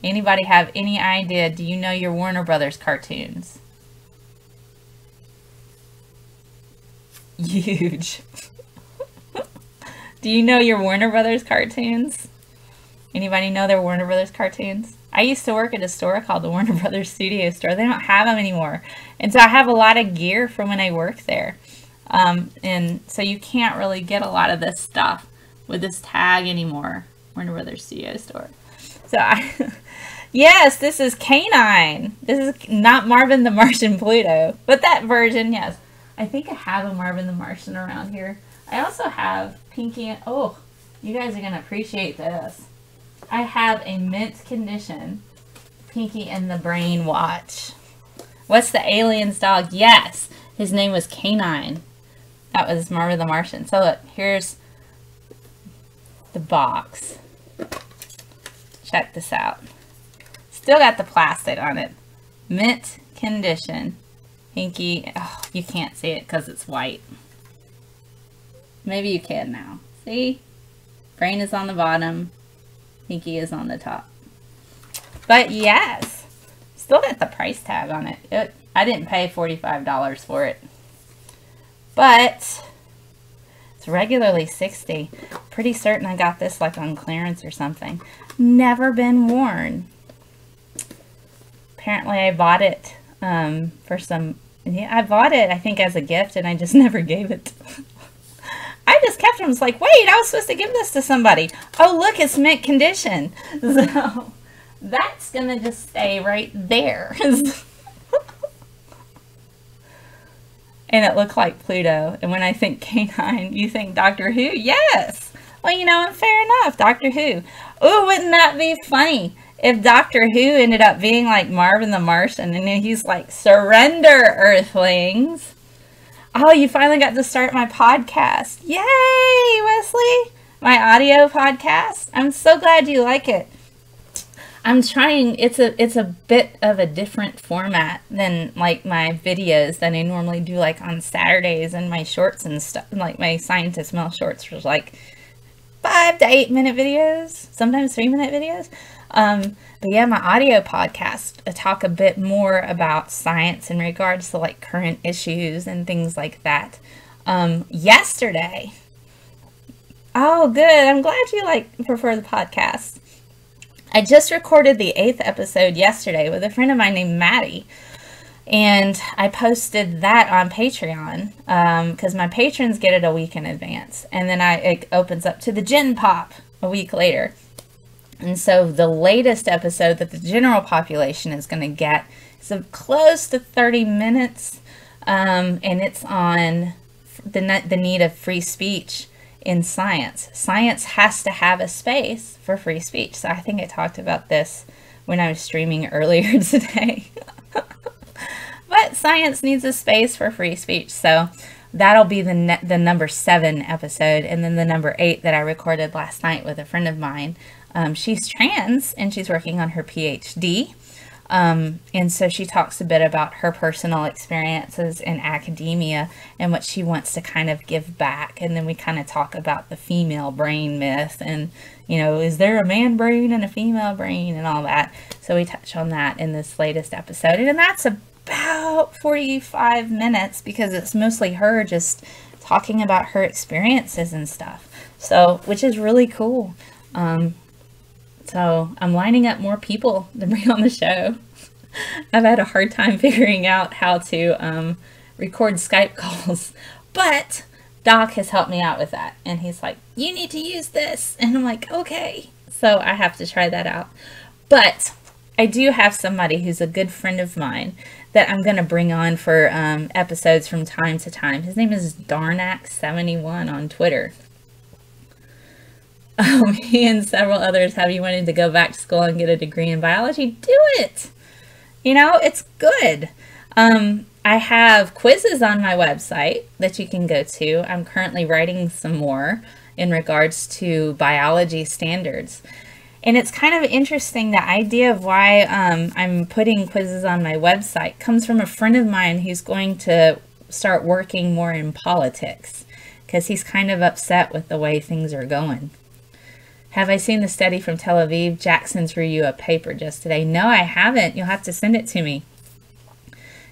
Anybody have any idea? Do you know your Warner Brothers cartoons? Huge. Do you know your Warner Brothers cartoons? Anybody know their Warner Brothers cartoons? I used to work at a store called the Warner Brothers Studio Store. They don't have them anymore. And so I have a lot of gear from when I worked there. And so you can't really get a lot of this stuff with this tag anymore. Warner Brothers Studio Store. So yes, this is Canine. This is not Marvin the Martian Pluto. But that version, yes. I think I have a Marvin the Martian around here. I also have Pinky and... Oh, you guys are going to appreciate this. I have a mint condition Pinky and the Brain watch. What's the alien's dog? Yes, his name was Canine. That was Marvin the Martian. So look, here's the box. Check this out. Still got the plastic on it. Mint condition. Pinky, oh, you can't see it because it's white. Maybe you can now. See? Brain is on the bottom. Pinky is on the top. But yes, still got the price tag on it. I didn't pay $45 for it. But it's regularly $60. Pretty certain I got this like on clearance or something. Never been worn. Apparently I bought it for some... Yeah, I bought it, I think, as a gift, and I just never gave it. I just kept it. I was like, wait, I was supposed to give this to somebody. Oh, look, it's mint condition. So that's going to just stay right there. And it looked like Pluto. And when I think canine, you think Doctor Who? Yes. Well, you know, and fair enough, Doctor Who. Oh, wouldn't that be funny if Doctor Who ended up being like Marvin the Martian, and then he's like, surrender, Earthlings. Oh, you finally got to start my podcast. Yay, Wesley. My audio podcast. I'm so glad you like it. I'm trying, it's a bit of a different format than like my videos that I normally do like on Saturdays, and my shorts and stuff, like my Scientist Mel shorts was like 5 to 8 minute videos, sometimes 3-minute videos. But yeah, my audio podcast, I talk a bit more about science in regards to like current issues and things like that. Yesterday, oh good, I'm glad you prefer the podcast. I just recorded the 8th episode yesterday with a friend of mine named Maddie, and I posted that on Patreon because my patrons get it a week in advance, and then it opens up to the Gen Pop a week later. And so the latest episode that the general population is going to get is close to 30 minutes, and it's on the need of free speech in science. Science has to have a space for free speech. So I think I talked about this when I was streaming earlier today. But science needs a space for free speech. So that'll be the number 7 episode. And then the number 8 that I recorded last night with a friend of mine. She's trans and she's working on her PhD. And so she talks a bit about her personal experiences in academia and what she wants to kind of give back. And then we kind of talk about the female brain myth and, you know, is there a man brain and a female brain and all that. So we touch on that in this latest episode. And that's about 45 minutes because it's mostly her just talking about her experiences and stuff. So, which is really cool. So I'm lining up more people to bring on the show. I've had a hard time figuring out how to record Skype calls, but Doc has helped me out with that. And he's like, you need to use this. And I'm like, okay. So I have to try that out. But I do have somebody who's a good friend of mine that I'm going to bring on for episodes from time to time. His name is Darnak71 on Twitter. He and several others have you wanted to go back to school and get a degree in biology. Do it! You know, it's good. I have quizzes on my website that you can go to. I'm currently writing some more in regards to biology standards. And it's kind of interesting, the idea of why I'm putting quizzes on my website comes from a friend of mine who's going to start working more in politics because he's kind of upset with the way things are going. Have I seen the study from Tel Aviv? Jackson threw you a paper just today. No, I haven't. You'll have to send it to me.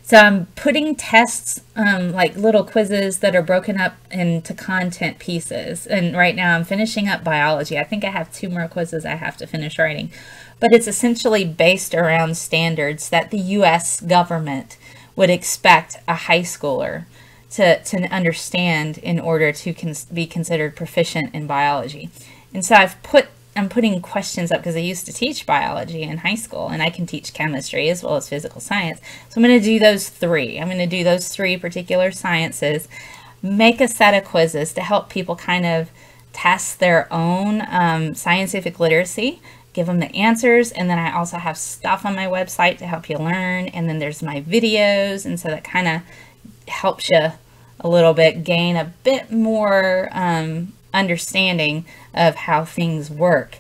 So I'm putting tests, like little quizzes that are broken up into content pieces. And right now I'm finishing up biology. I think I have 2 more quizzes I have to finish writing. But it's essentially based around standards that the U.S. government would expect a high schooler to understand in order to be considered proficient in biology. And so I'm putting questions up because I used to teach biology in high school, and I can teach chemistry as well as physical science. So I'm going to do those 3. I'm going to do those 3 particular sciences, make a set of quizzes to help people kind of test their own scientific literacy, give them the answers, and then I also have stuff on my website to help you learn, and then there's my videos, and so that kind of helps you a little bit gain a bit more understanding of how things work.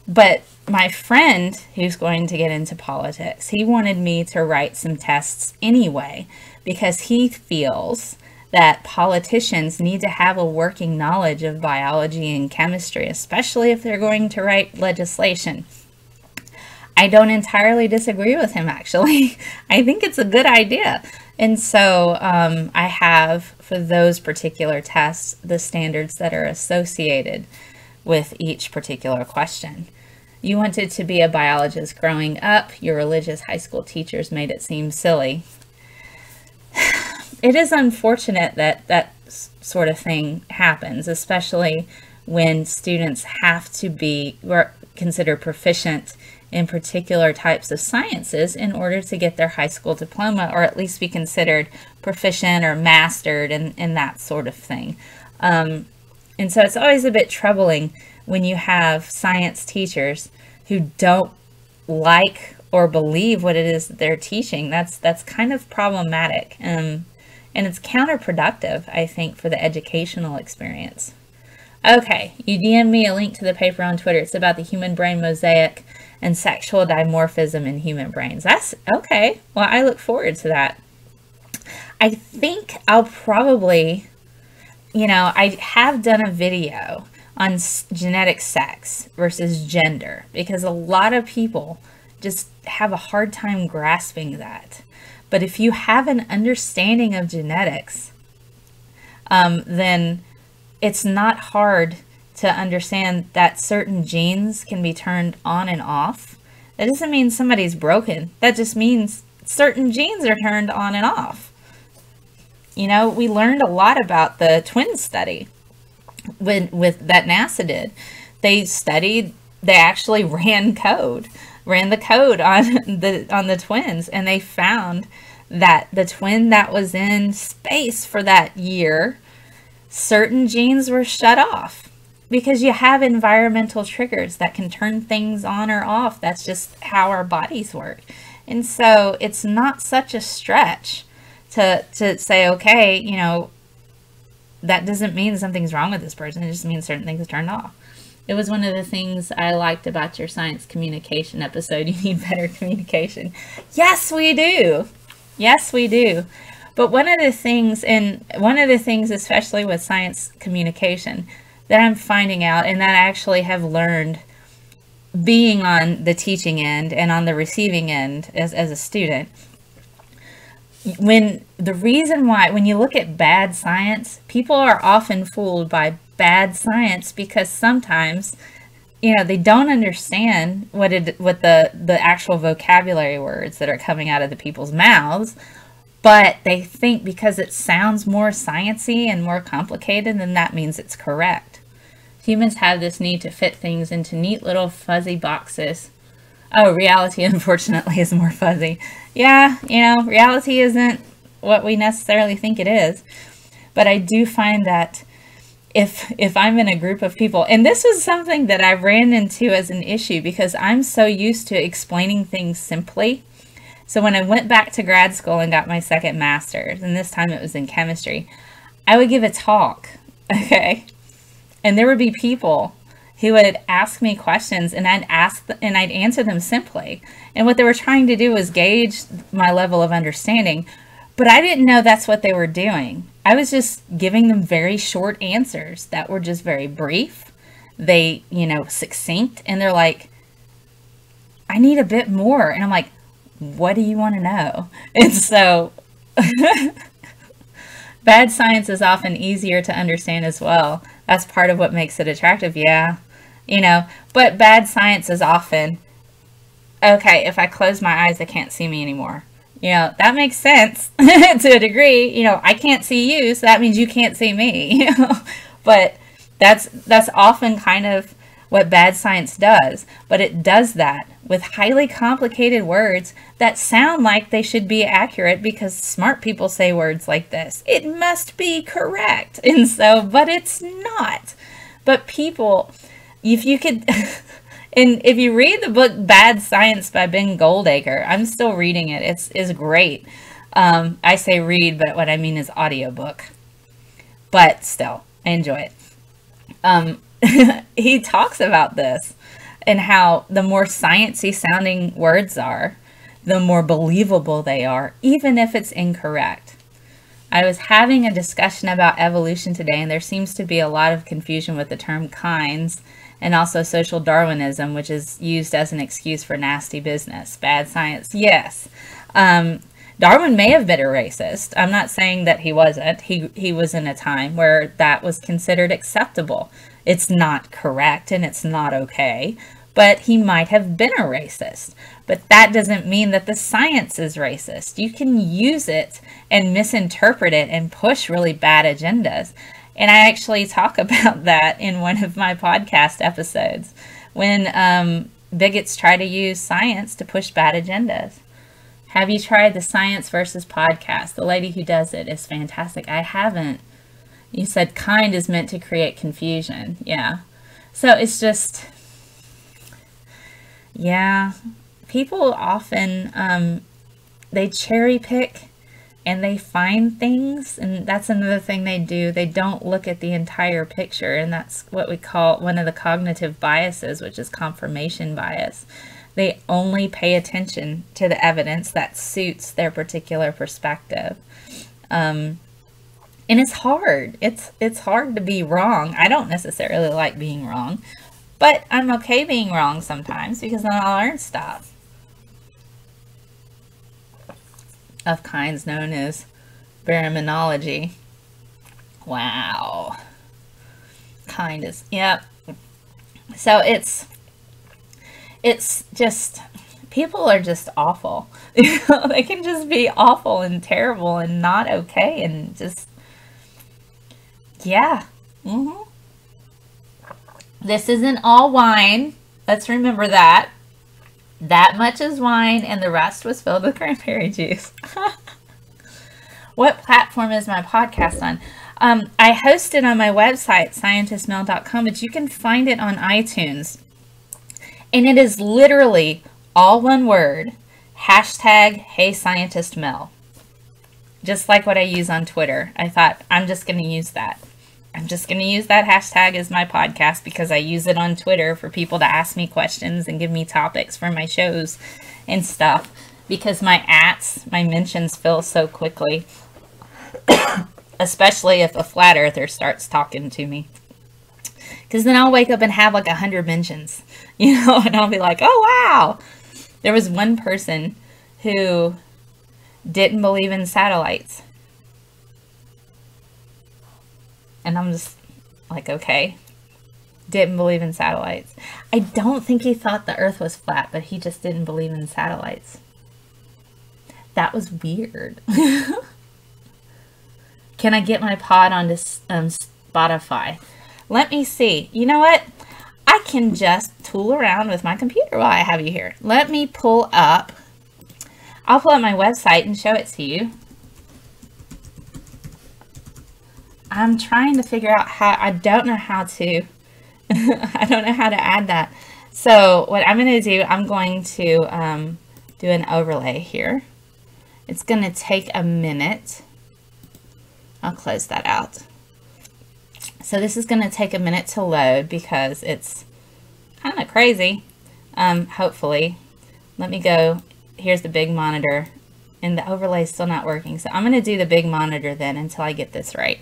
But my friend who's going to get into politics, he wanted me to write some tests anyway because he feels that politicians need to have a working knowledge of biology and chemistry, especially if they're going to write legislation. I don't entirely disagree with him, actually. I think it's a good idea. And so I have, for those particular tests, the standards that are associated with each particular question. You wanted to be a biologist growing up. Your religious high school teachers made it seem silly. It is unfortunate that that sort of thing happens, especially when students have to be considered proficient in particular types of sciences in order to get their high school diploma, or at least be considered proficient or mastered in that sort of thing. And so it's always a bit troubling when you have science teachers who don't like or believe what it is that they're teaching. That's kind of problematic. And it's counterproductive, I think, for the educational experience. Okay, you DM me a link to the paper on Twitter. It's about the human brain mosaic and sexual dimorphism in human brains. That's okay. Well, I look forward to that. I think I'll probably, I have done a video on genetic sex versus gender, because a lot of people just have a hard time grasping that. But if you have an understanding of genetics, then it's not hard to understand that certain genes can be turned on and off. That doesn't mean somebody's broken. That just means certain genes are turned on and off. We learned a lot about the twin study with that NASA did. They actually ran the code on the twins, and they found that the twin that was in space for that year, certain genes were shut off, because you have environmental triggers that can turn things on or off. That's just how our bodies work. And so it's not such a stretch to say, okay, that doesn't mean something's wrong with this person. It just means certain things are turned off. It was one of the things I liked about your science communication episode. You need better communication. Yes, we do. Yes, we do. But one of the things, especially with science communication, that I'm finding out, and that I actually have learned being on the teaching end and on the receiving end as a student, when you look at bad science, people are often fooled by bad science, because sometimes, they don't understand what the actual vocabulary words that are coming out of the people's mouths, but they think because it sounds more sciencey and more complicated, then that means it's correct. Humans have this need to fit things into neat little fuzzy boxes. Oh, reality, unfortunately, is more fuzzy. Yeah, reality isn't what we necessarily think it is. But I do find that if I'm in a group of people, and this was something that I ran into as an issue, because I'm so used to explaining things simply. So when I went back to grad school and got my second master's, and this time it was in chemistry, I would give a talk, okay? And there would be people who would ask me questions, and I'd answer them simply. And what they were trying to do was gauge my level of understanding, but I didn't know that's what they were doing. I was just giving them very short answers that were just very brief. They, succinct, and they're like, I need a bit more. And I'm like, what do you want to know? And so bad science is often easier to understand as well. That's part of what makes it attractive, yeah. But bad science is often, okay, if I close my eyes, they can't see me anymore. That makes sense to a degree. I can't see you, so that means you can't see me. But that's often kind of what bad science does. But it does that with highly complicated words that sound like they should be accurate, because smart people say words like this. It must be correct. And so, but it's not. But people, if you could... And if you read the book Bad Science by Ben Goldacre, I'm still reading it. It's great. I say read, but what I mean is audiobook. But still, I enjoy it. He talks about this and how the more sciencey sounding words are, the more believable they are, even if it's incorrect. I was having a discussion about evolution today, and there seems to be a lot of confusion with the term kinds and also social Darwinism, which is used as an excuse for nasty business. Bad science, yes. Darwin may have been a racist. I'm not saying that he wasn't. He was in a time where that was considered acceptable. It's not correct and it's not okay, but he might have been a racist. But that doesn't mean that the science is racist. You can use it and misinterpret it and push really bad agendas. And I actually talk about that in one of my podcast episodes, when bigots try to use science to push bad agendas. Have you tried the Science versus Podcast? The lady who does it is fantastic. I haven't. You said kind is meant to create confusion. Yeah. So it's just, yeah. People often, they cherry pick and they find things, and that's another thing they do. They don't look at the entire picture, and that's what we call one of the cognitive biases, which is confirmation bias. They only pay attention to the evidence that suits their particular perspective. And it's hard. It's hard to be wrong. I don't necessarily like being wrong, but I'm okay being wrong sometimes because then I'll learn stuff. Of kinds known as baraminology. Wow. Kind is, yep. So it's just, people are just awful. They can just be awful and terrible and not okay and just, yeah. This isn't all wine. Let's remember that. That much is wine and the rest was filled with cranberry juice. What platform is my podcast on? I host it on my website, scientistmel.com, but you can find it on iTunes. And it is literally all one word, #HeyScientistMel. Just like what I use on Twitter. I thought, I'm just going to use that. I'm just going to use that hashtag as my podcast because I use it on Twitter for people to ask me questions and give me topics for my shows and stuff. Because my mentions fill so quickly. Especially if a flat earther starts talking to me. Because then I'll wake up and have like 100 mentions. And I'll be like, oh wow. There was one person who didn't believe in satellites. And I'm just like, okay. Didn't believe in satellites. I don't think he thought the earth was flat, but he just didn't believe in satellites. That was weird. Can I get my pod onto Spotify? Let me see. You know what? I can just tool around with my computer while I have you here. Let me pull up. I'll pull up my website and show it to you. I'm trying to figure out how. I don't know how to. I don't know how to add that. So what I'm going to do, I'm going to do an overlay here. It's going to take a minute. I'll close that out. So this is going to take a minute to load because it's kind of crazy. Hopefully. Let me go. Here's the big monitor. And the overlay is still not working. So I'm going to do the big monitor then until I get this right.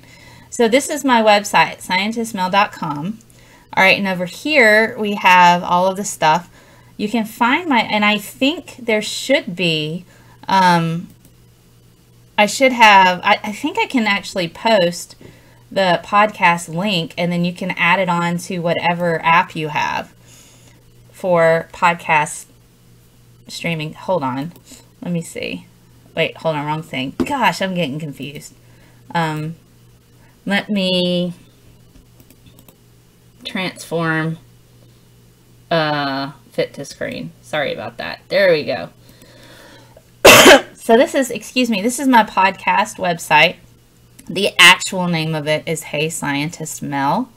So this is my website, scientistmel.com. All right, and over here we have all of the stuff. You can find my, and I think there should be, I think I can actually post the podcast link and then you can add it on to whatever app you have for podcast streaming. Hold on. Let me see. Wait, hold on, wrong thing. Gosh, I'm getting confused. Let me transform fit to screen. Sorry about that. There we go. So this is, excuse me, this is my podcast website. The actual name of it is Hey Scientist Mel.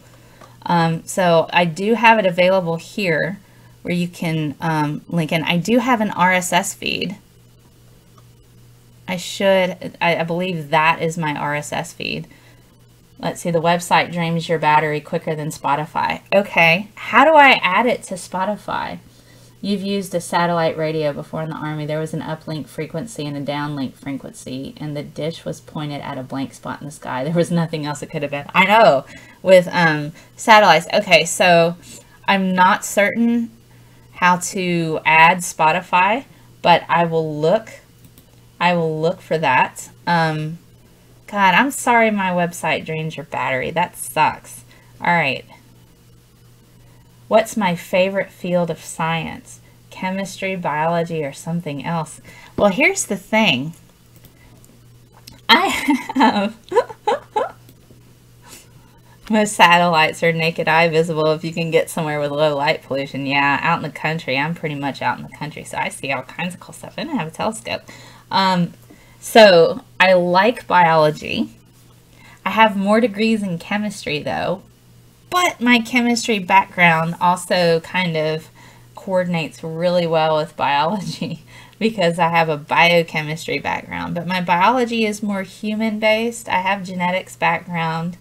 So I do have it available here where you can link in. I do have an RSS feed. I believe that is my RSS feed. Let's see, the website drains your battery quicker than Spotify. Okay, how do I add it to Spotify? You've used a satellite radio before in the Army. There was an uplink frequency and a downlink frequency, and the dish was pointed at a blank spot in the sky. There was nothing else it could have been. I know, with satellites. Okay, so I'm not certain how to add Spotify, but I will look for that. God, I'm sorry my website drains your battery. That sucks. All right. What's my favorite field of science? Chemistry, biology, or something else? Well, here's the thing. I have most satellites are naked eye visible if you can get somewhere with low light pollution. Yeah, out in the country. I'm pretty much out in the country, so I see all kinds of cool stuff. I didn't have a telescope. So I like biology. I have more degrees in chemistry, though. But my chemistry background also kind of coordinates really well with biology because I have a biochemistry background. But my biology is more human-based. I have genetics background,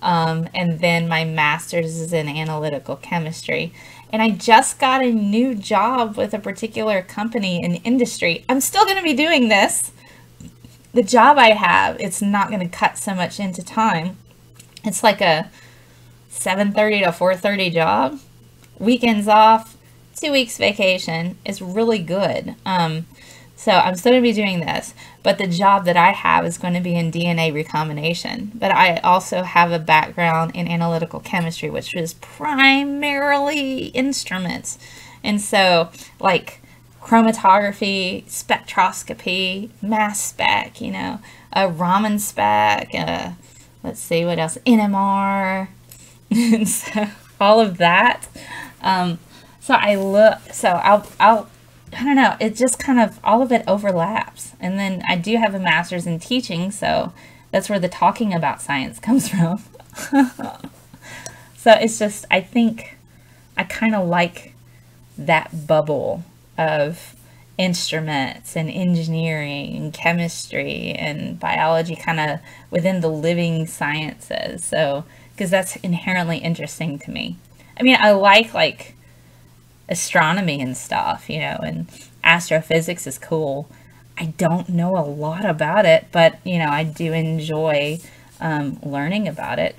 and then my master's is in analytical chemistry. And I just got a new job with a particular company in industry. I'm still going to be doing this. The job I have, it's not going to cut so much into time. It's like a 7:30 to 4:30 job, weekends off, 2 weeks vacation. Is really good. So I'm still going to be doing this, but the job that I have is going to be in DNA recombination. But I also have a background in analytical chemistry, which is primarily instruments. And so like chromatography, spectroscopy, mass spec, you know, a Raman spec, let's see what else, NMR, and so all of that. So I don't know, it just kind of, all of it overlaps. And then I do have a master's in teaching, so that's where the talking about science comes from. So it's just, I think I kind of like that bubble of instruments and engineering and chemistry and biology kind of within the living sciences. So, because that's inherently interesting to me. I mean, I like astronomy and stuff, you know, and astrophysics is cool. I don't know a lot about it, but, you know, I do enjoy learning about it.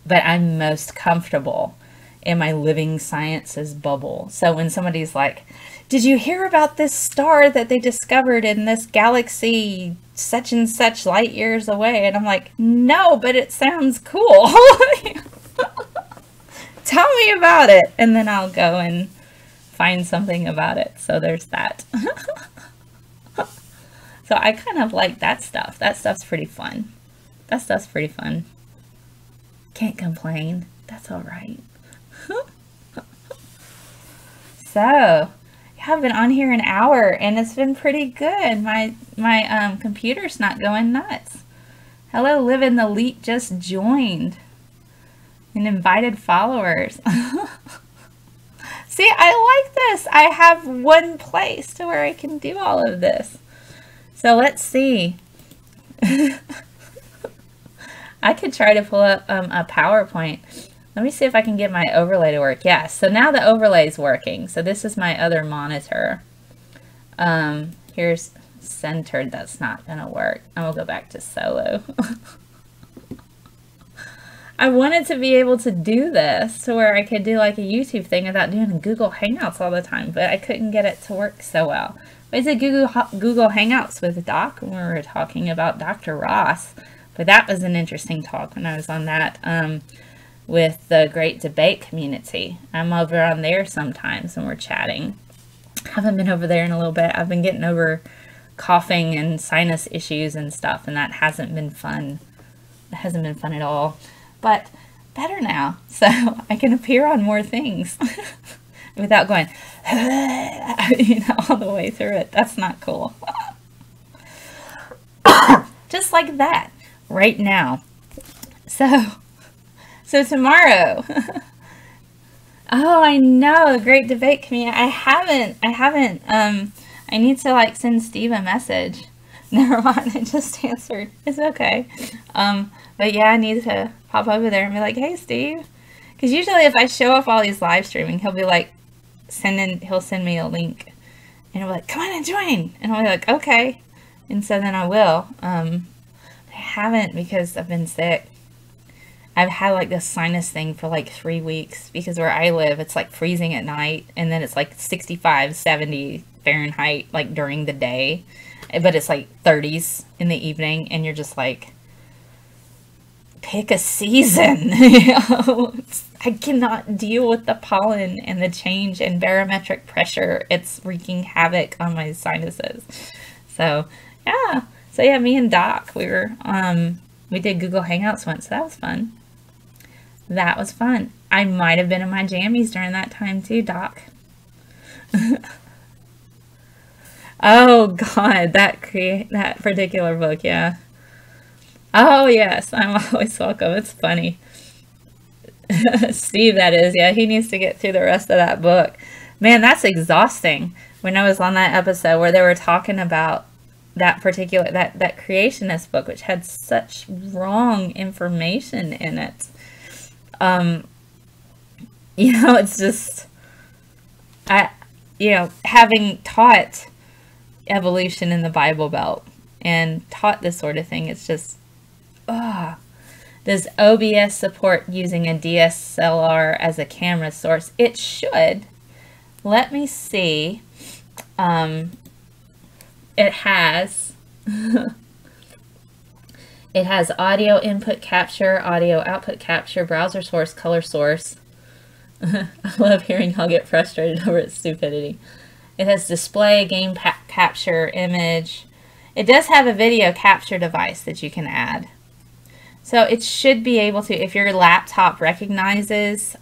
But I'm most comfortable in my living sciences bubble. So when somebody's like, did you hear about this star that they discovered in this galaxy such and such light years away? And I'm like, no, but it sounds cool. Tell me about it. And then I'll go and find something about it. So there's that. So I kind of like that stuff. That stuff's pretty fun. That stuff's pretty fun. Can't complain. That's all right. So, I've been on here an hour and it's been pretty good. My computer's not going nuts. Hello, Live in the Leap just joined. And invited followers. See, I like this. I have one place to where I can do all of this. So let's see. I could try to pull up a PowerPoint. Let me see if I can get my overlay to work. Yes, so now the overlay is working. So this is my other monitor. Here's centered. That's not going to work. I'm going to go back to solo. I wanted to be able to do this to where I could do like a YouTube thing without doing Google Hangouts all the time, but I couldn't get it to work so well. I did Google Hangouts with Doc when we were talking about Dr. Ross, but that was an interesting talk when I was on that with the Great Debate community. I'm over on there sometimes when we're chatting. Haven't been over there in a little bit. I've been getting over coughing and sinus issues and stuff, and that hasn't been fun. It hasn't been fun at all. But better now, so I can appear on more things without going, you know, all the way through it. That's not cool. Just like that, right now. So tomorrow. Oh, I know, the Great Debate community. I haven't. I need to like send Steve a message. Never mind, I just answered. It's okay. But yeah, I need to pop over there and be like, hey, Steve. Because usually if I show up while he's live streaming, he'll be like, he'll send me a link, and he'll be like, come on and join, and I'll be like, okay, and so then I will. I haven't because I've been sick. I've had like this sinus thing for like 3 weeks because where I live, it's like freezing at night, and then it's like 65, 70 Fahrenheit like during the day, but it's like 30s in the evening, and you're just like, pick a season. You know? I cannot deal with the pollen and the change in barometric pressure. It's wreaking havoc on my sinuses. So yeah, me and Doc, we did Google Hangouts once, so that was fun. That was fun. I might have been in my jammies during that time too, Doc. Oh God, that particular book, yeah. Oh yes, I'm always welcome. It's funny. Steve, that is, yeah, he needs to get through the rest of that book. Man, that's exhausting. When I was on that episode where they were talking about that particular, that creationist book, which had such wrong information in it. You know, it's just, having taught evolution in the Bible Belt and taught this sort of thing, it's just, does OBS support using a DSLR as a camera source? It should. Let me see. It has it has audio input capture, audio output capture, browser source, color source. I love hearing y'all get frustrated over its stupidity. It has display, game capture, image. It does have a video capture device that you can add. So it should be able to, if your laptop recognizes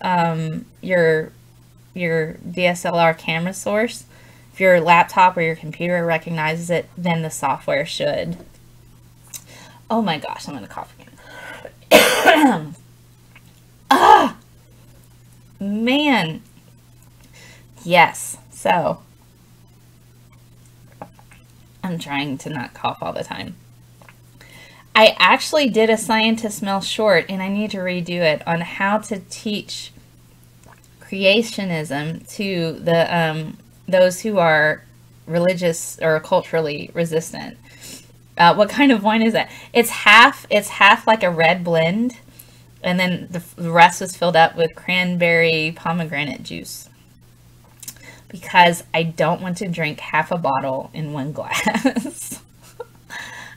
your DSLR camera source, if your laptop or your computer recognizes it, then the software should. Oh my gosh, I'm going to cough again. Man. Yes, so I'm trying to not cough all the time. I actually did a Scientist Mail short, and I need to redo it, on how to teach creationism to the those who are religious or culturally resistant. What kind of wine is that? It's half like a red blend, and then the rest was filled up with cranberry pomegranate juice. Because I don't want to drink half a bottle in one glass.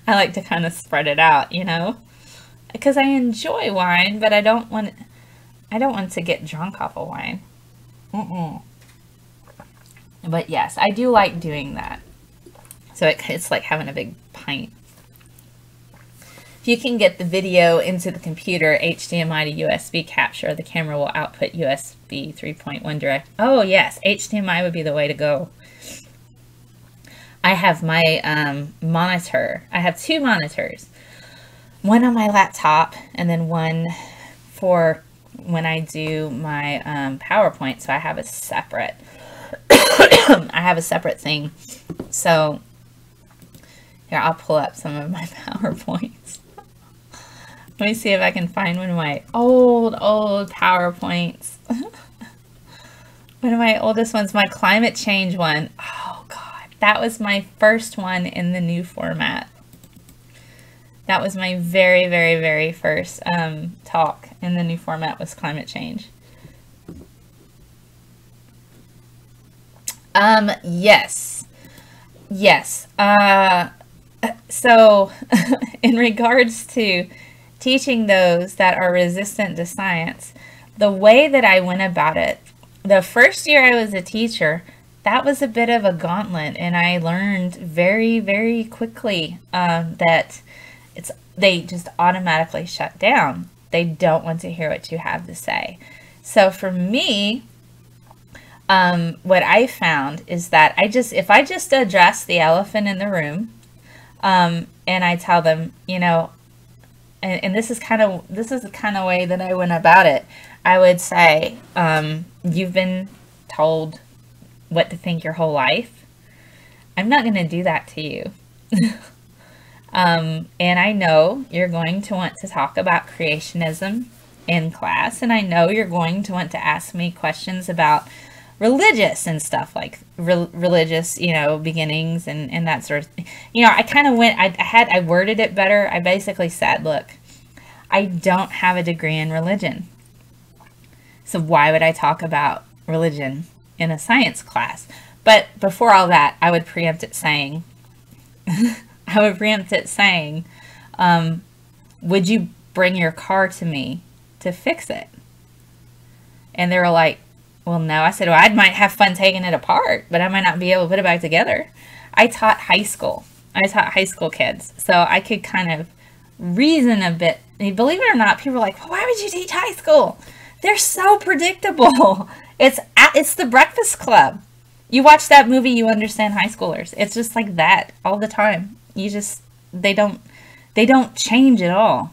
I like to kind of spread it out, you know, because I enjoy wine, but I don't want to get drunk off of wine. But yes, I do like doing that. So it's like having a big pint. If you can get the video into the computer, HDMI to USB capture, the camera will output USB 3.1 direct. Oh yes, HDMI would be the way to go. I have my monitor. I have two monitors. One on my laptop and then one for when I do my PowerPoint. So I have a separate thing. So here, I'll pull up some of my PowerPoints. Let me see if I can find one of my old PowerPoints. One of my oldest ones, my climate change one. Oh God. That was my first one in the new format. That was my very, very, very first talk in the new format, was climate change. Yes. So in regards to teaching those that are resistant to science, the way that I went about it, the first year I was a teacher, that was a bit of a gauntlet, and I learned very, very quickly that they just automatically shut down. They don't want to hear what you have to say. So for me, what I found is that if I just address the elephant in the room, and I tell them, you know, and this is the kind of way that I went about it. I would say, you've been told what to think your whole life. I'm not going to do that to you. And I know you're going to want to talk about creationism in class, and I know you're going to want to ask me questions about religious and stuff, like religious, you know, beginnings and that sort of thing. You know, I kind of went, I worded it better. I basically said, look, I don't have a degree in religion. So why would I talk about religion in a science class? But before all that, I would preempt it saying, would you bring your car to me to fix it? And they were like, well, no. I said, well, I might have fun taking it apart, but I might not be able to put it back together. I taught high school. I taught high school kids. So I could kind of reason a bit. And believe it or not, people are like, well, why would you teach high school? They're so predictable. It's the Breakfast Club. You watch that movie, you understand high schoolers. It's just like that all the time. They don't change at all.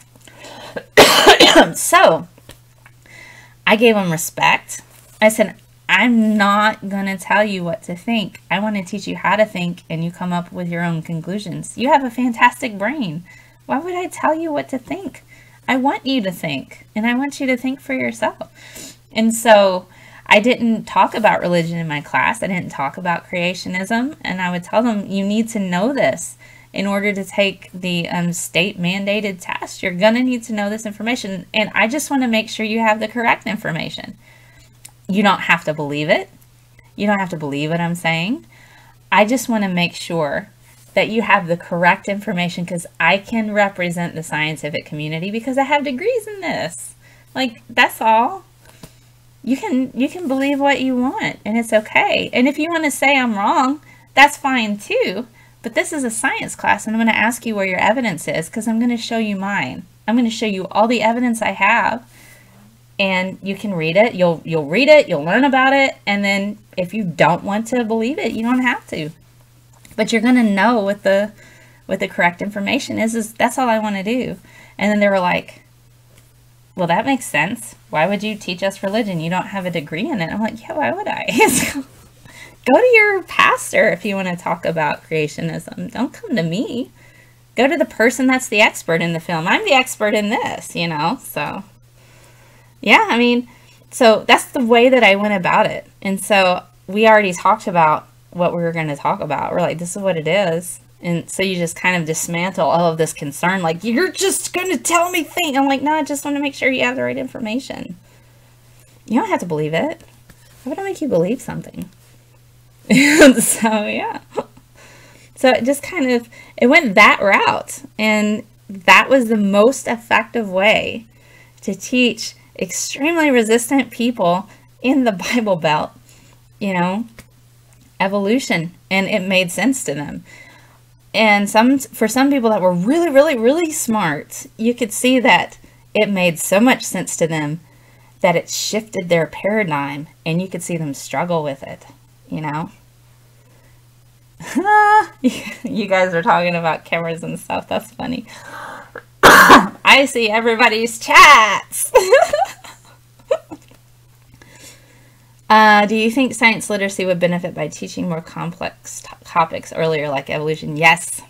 So I gave them respect. I said, I'm not going to tell you what to think. I want to teach you how to think, and you come up with your own conclusions. You have a fantastic brain. Why would I tell you what to think? I want you to think, and I want you to think for yourself. And so I didn't talk about religion in my class. I didn't talk about creationism, and I would tell them, you need to know this in order to take the state-mandated test. You're going to need to know this information, and I just want to make sure you have the correct information. You don't have to believe it. You don't have to believe what I'm saying. I just want to make sure that you have the correct information, because I can represent the scientific community because I have degrees in this. Like, that's all. You can believe what you want, and it's okay. And if you want to say I'm wrong, that's fine too. But this is a science class, and I'm going to ask you where your evidence is, because I'm going to show you mine. I'm going to show you all the evidence I have, and you can read it. You'll read it, you'll learn about it, and then if you don't want to believe it, you don't have to. But you're going to know what the correct information is. That's all I want to do. And then they were like, well, that makes sense. Why would you teach us religion? You don't have a degree in it. I'm like, yeah, why would I? Go to your pastor if you want to talk about creationism. Don't come to me. Go to the person that's the expert in the film. I'm the expert in this, you know? So, yeah, I mean, so that's the way that I went about it. And so we already talked about what we were going to talk about. We're like, this is what it is. And so you just kind of dismantle all of this concern. Like, you're just going to tell me things. I'm like, no, I just want to make sure you have the right information. You don't have to believe it. Why would I make you believe something? So, yeah. So it just kind of, it went that route. And that was the most effective way to teach extremely resistant people in the Bible Belt, you know, evolution. And it made sense to them. And for some people that were really, really, really smart, you could see that it made so much sense to them that it shifted their paradigm, and you could see them struggle with it, you know? You guys are talking about cameras and stuff. That's funny. I see everybody's chats. Do you think science literacy would benefit by teaching more complex topics earlier, like evolution? Yes.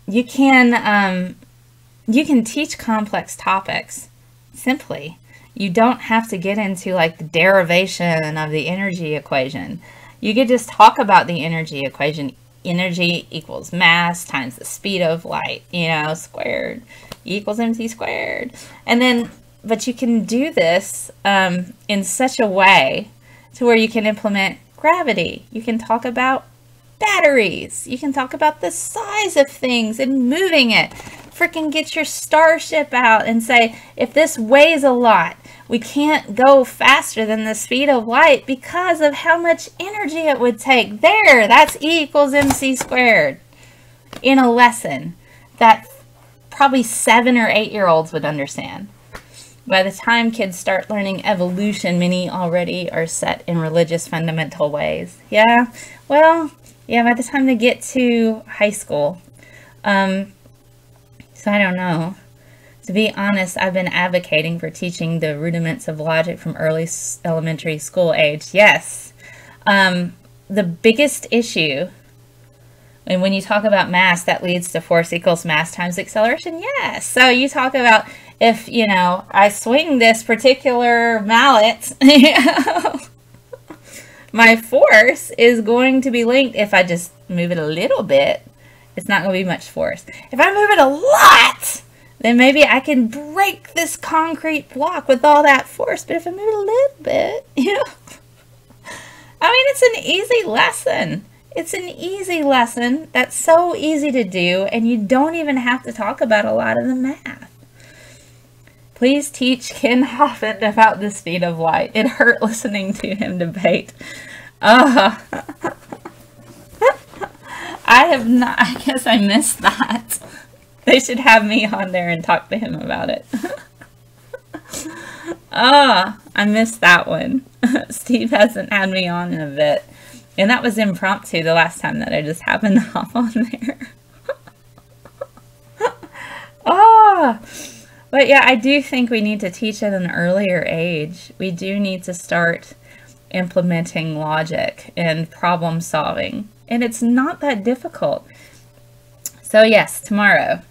You can teach complex topics simply. You don't have to get into like the derivation of the energy equation. You could just talk about the energy equation. Energy equals mass times the speed of light, you know, squared. E equals mc squared. And then, but you can do this in such a way to where you can implement gravity. You can talk about batteries. You can talk about the size of things and moving it. Freaking get your starship out and say, if this weighs a lot, we can't go faster than the speed of light because of how much energy it would take. There, that's E equals mc squared in a lesson that probably 7 or 8-year-olds would understand. By the time kids start learning evolution, many already are set in religious fundamental ways. Yeah, well, yeah, by the time they get to high school. So I don't know. To be honest, I've been advocating for teaching the rudiments of logic from early elementary school age. Yes. The biggest issue, and when you talk about mass, that leads to force equals mass times acceleration. Yes. So you talk about if, you know, I swing this particular mallet, my force is going to be linked. If I just move it a little bit, it's not going to be much force. If I move it a lot, then maybe I can break this concrete block with all that force. But if I move it a little bit, you know, I mean, it's an easy lesson. It's an easy lesson that's so easy to do, and you don't even have to talk about a lot of the math. Please teach Ken Hoffman about the speed of light. It hurt listening to him debate. I have not, I guess I missed that. They should have me on there and talk to him about it. I missed that one. Steve hasn't had me on in a bit. And that was impromptu the last time that I just happened to hop on there. But yeah, I do think we need to teach at an earlier age. We do need to start implementing logic and problem solving. And it's not that difficult. So yes, tomorrow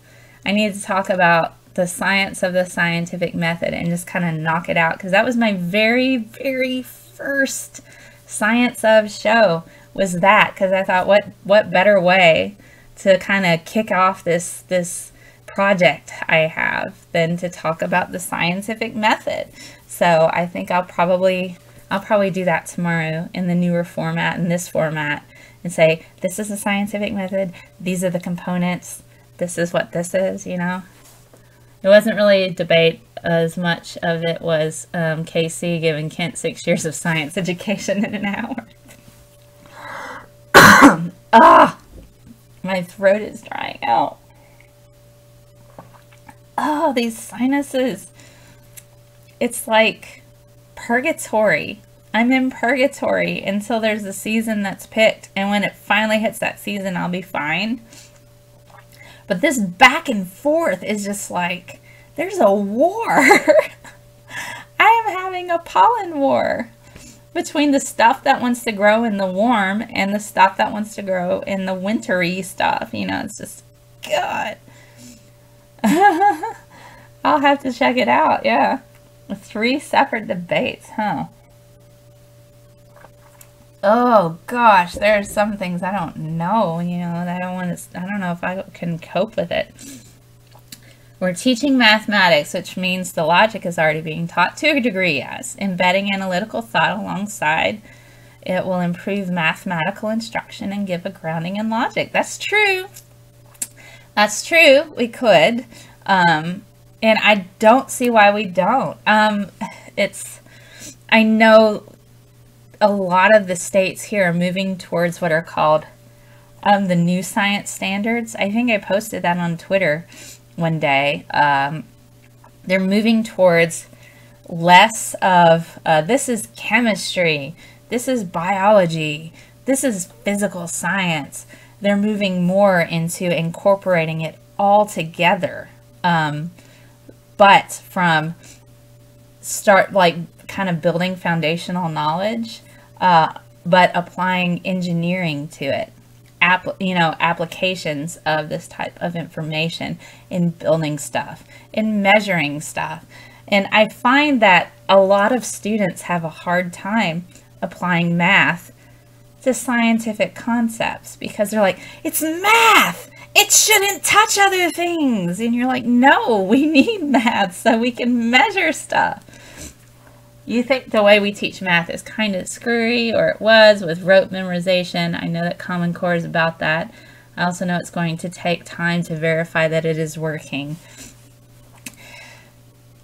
I need to talk about the science of the scientific method and just kind of knock it out. Because that was my very, very first science of show, was that. Because I thought, what better way to kind of kick off this project I have than to talk about the scientific method. So I think I'll probably do that tomorrow in the newer format, in this format, and say, this is the scientific method, these are the components, this is what this is, you know. It wasn't really a debate as much of it was KC giving Kent 6 years of science education in an hour. My throat is drying out. Oh, these sinuses. It's like purgatory. I'm in purgatory until there's a season that's picked. And when it finally hits that season, I'll be fine. But this back and forth is just like, there's a war. I am having a pollen war between the stuff that wants to grow in the warm and the stuff that wants to grow in the wintry stuff. You know, it's just, God. I'll have to check it out, yeah. 3 separate debates, huh? Oh gosh, there are some things I don't know, you know, that I don't know if I can cope with it. We're teaching mathematics, which means the logic is already being taught to a degree, yes. Embedding analytical thought alongside it will improve mathematical instruction and give a grounding in logic. That's true. That's true. We could. And I don't see why we don't. I know a lot of the states here are moving towards what are called the new science standards. I think I posted that on Twitter one day. They're moving towards less of this is chemistry, this is biology, this is physical science. They're moving more into incorporating it all together. But from start, like, kind of building foundational knowledge, but applying engineering to it. Applications of this type of information in building stuff, in measuring stuff. And I find that a lot of students have a hard time applying math to scientific concepts because they're like, it's math! It shouldn't touch other things! And you're like, no, we need math so we can measure stuff. You think the way we teach math is kind of screwy, or it was with rote memorization. I know that Common Core is about that. I also know it's going to take time to verify that it is working.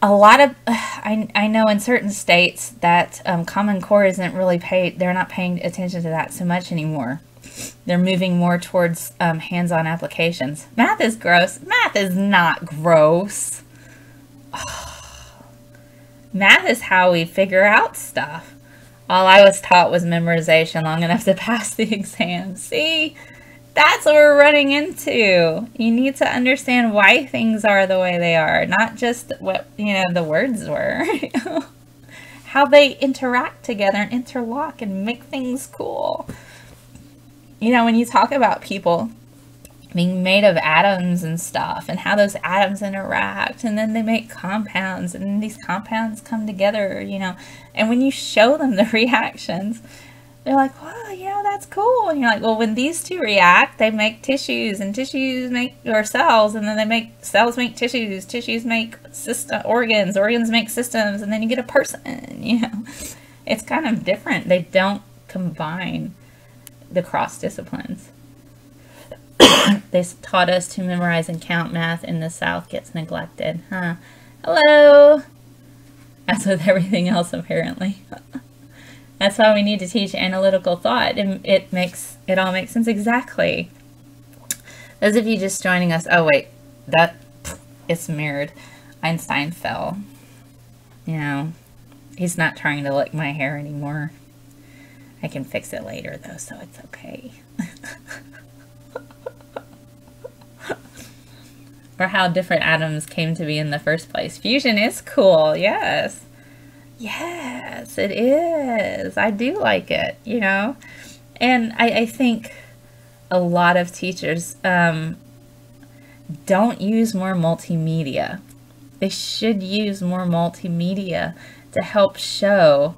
A lot of, I know in certain states that Common Core isn't really they're not paying attention to that so much anymore. They're moving more towards hands-on applications. Math is gross. Math is not gross. Math is how we figure out stuff. All I was taught was memorization long enough to pass the exam. See, that's what we're running into. You need to understand why things are the way they are, not just what, the words were. How they interact together and interlock and make things cool. When you talk about people being made of atoms and stuff, and how those atoms interact, and then they make compounds, and then these compounds come together, you know, and when you show them the reactions, they're like, wow, you know, that's cool. And you're like, well, when these two react, they make tissues, and tissues make, or cells, and then they make, cells make tissues, tissues make organs, organs make systems, and then you get a person, you know. It's kind of different. They don't combine the cross disciplines. They taught us to memorize and count. Math in the South gets neglected. Huh. Hello. As with everything else, apparently. That's why we need to teach analytical thought. And it all makes sense. Exactly. Those of you just joining us. Oh, wait. It's mirrored. Einstein fell. You know, he's not trying to lick my hair anymore. I can fix it later, though, so it's okay. Or how different atoms came to be in the first place. Fusion is cool, yes. Yes, it is. I do like it, you know. And I think a lot of teachers don't use more multimedia. They should use more multimedia to help show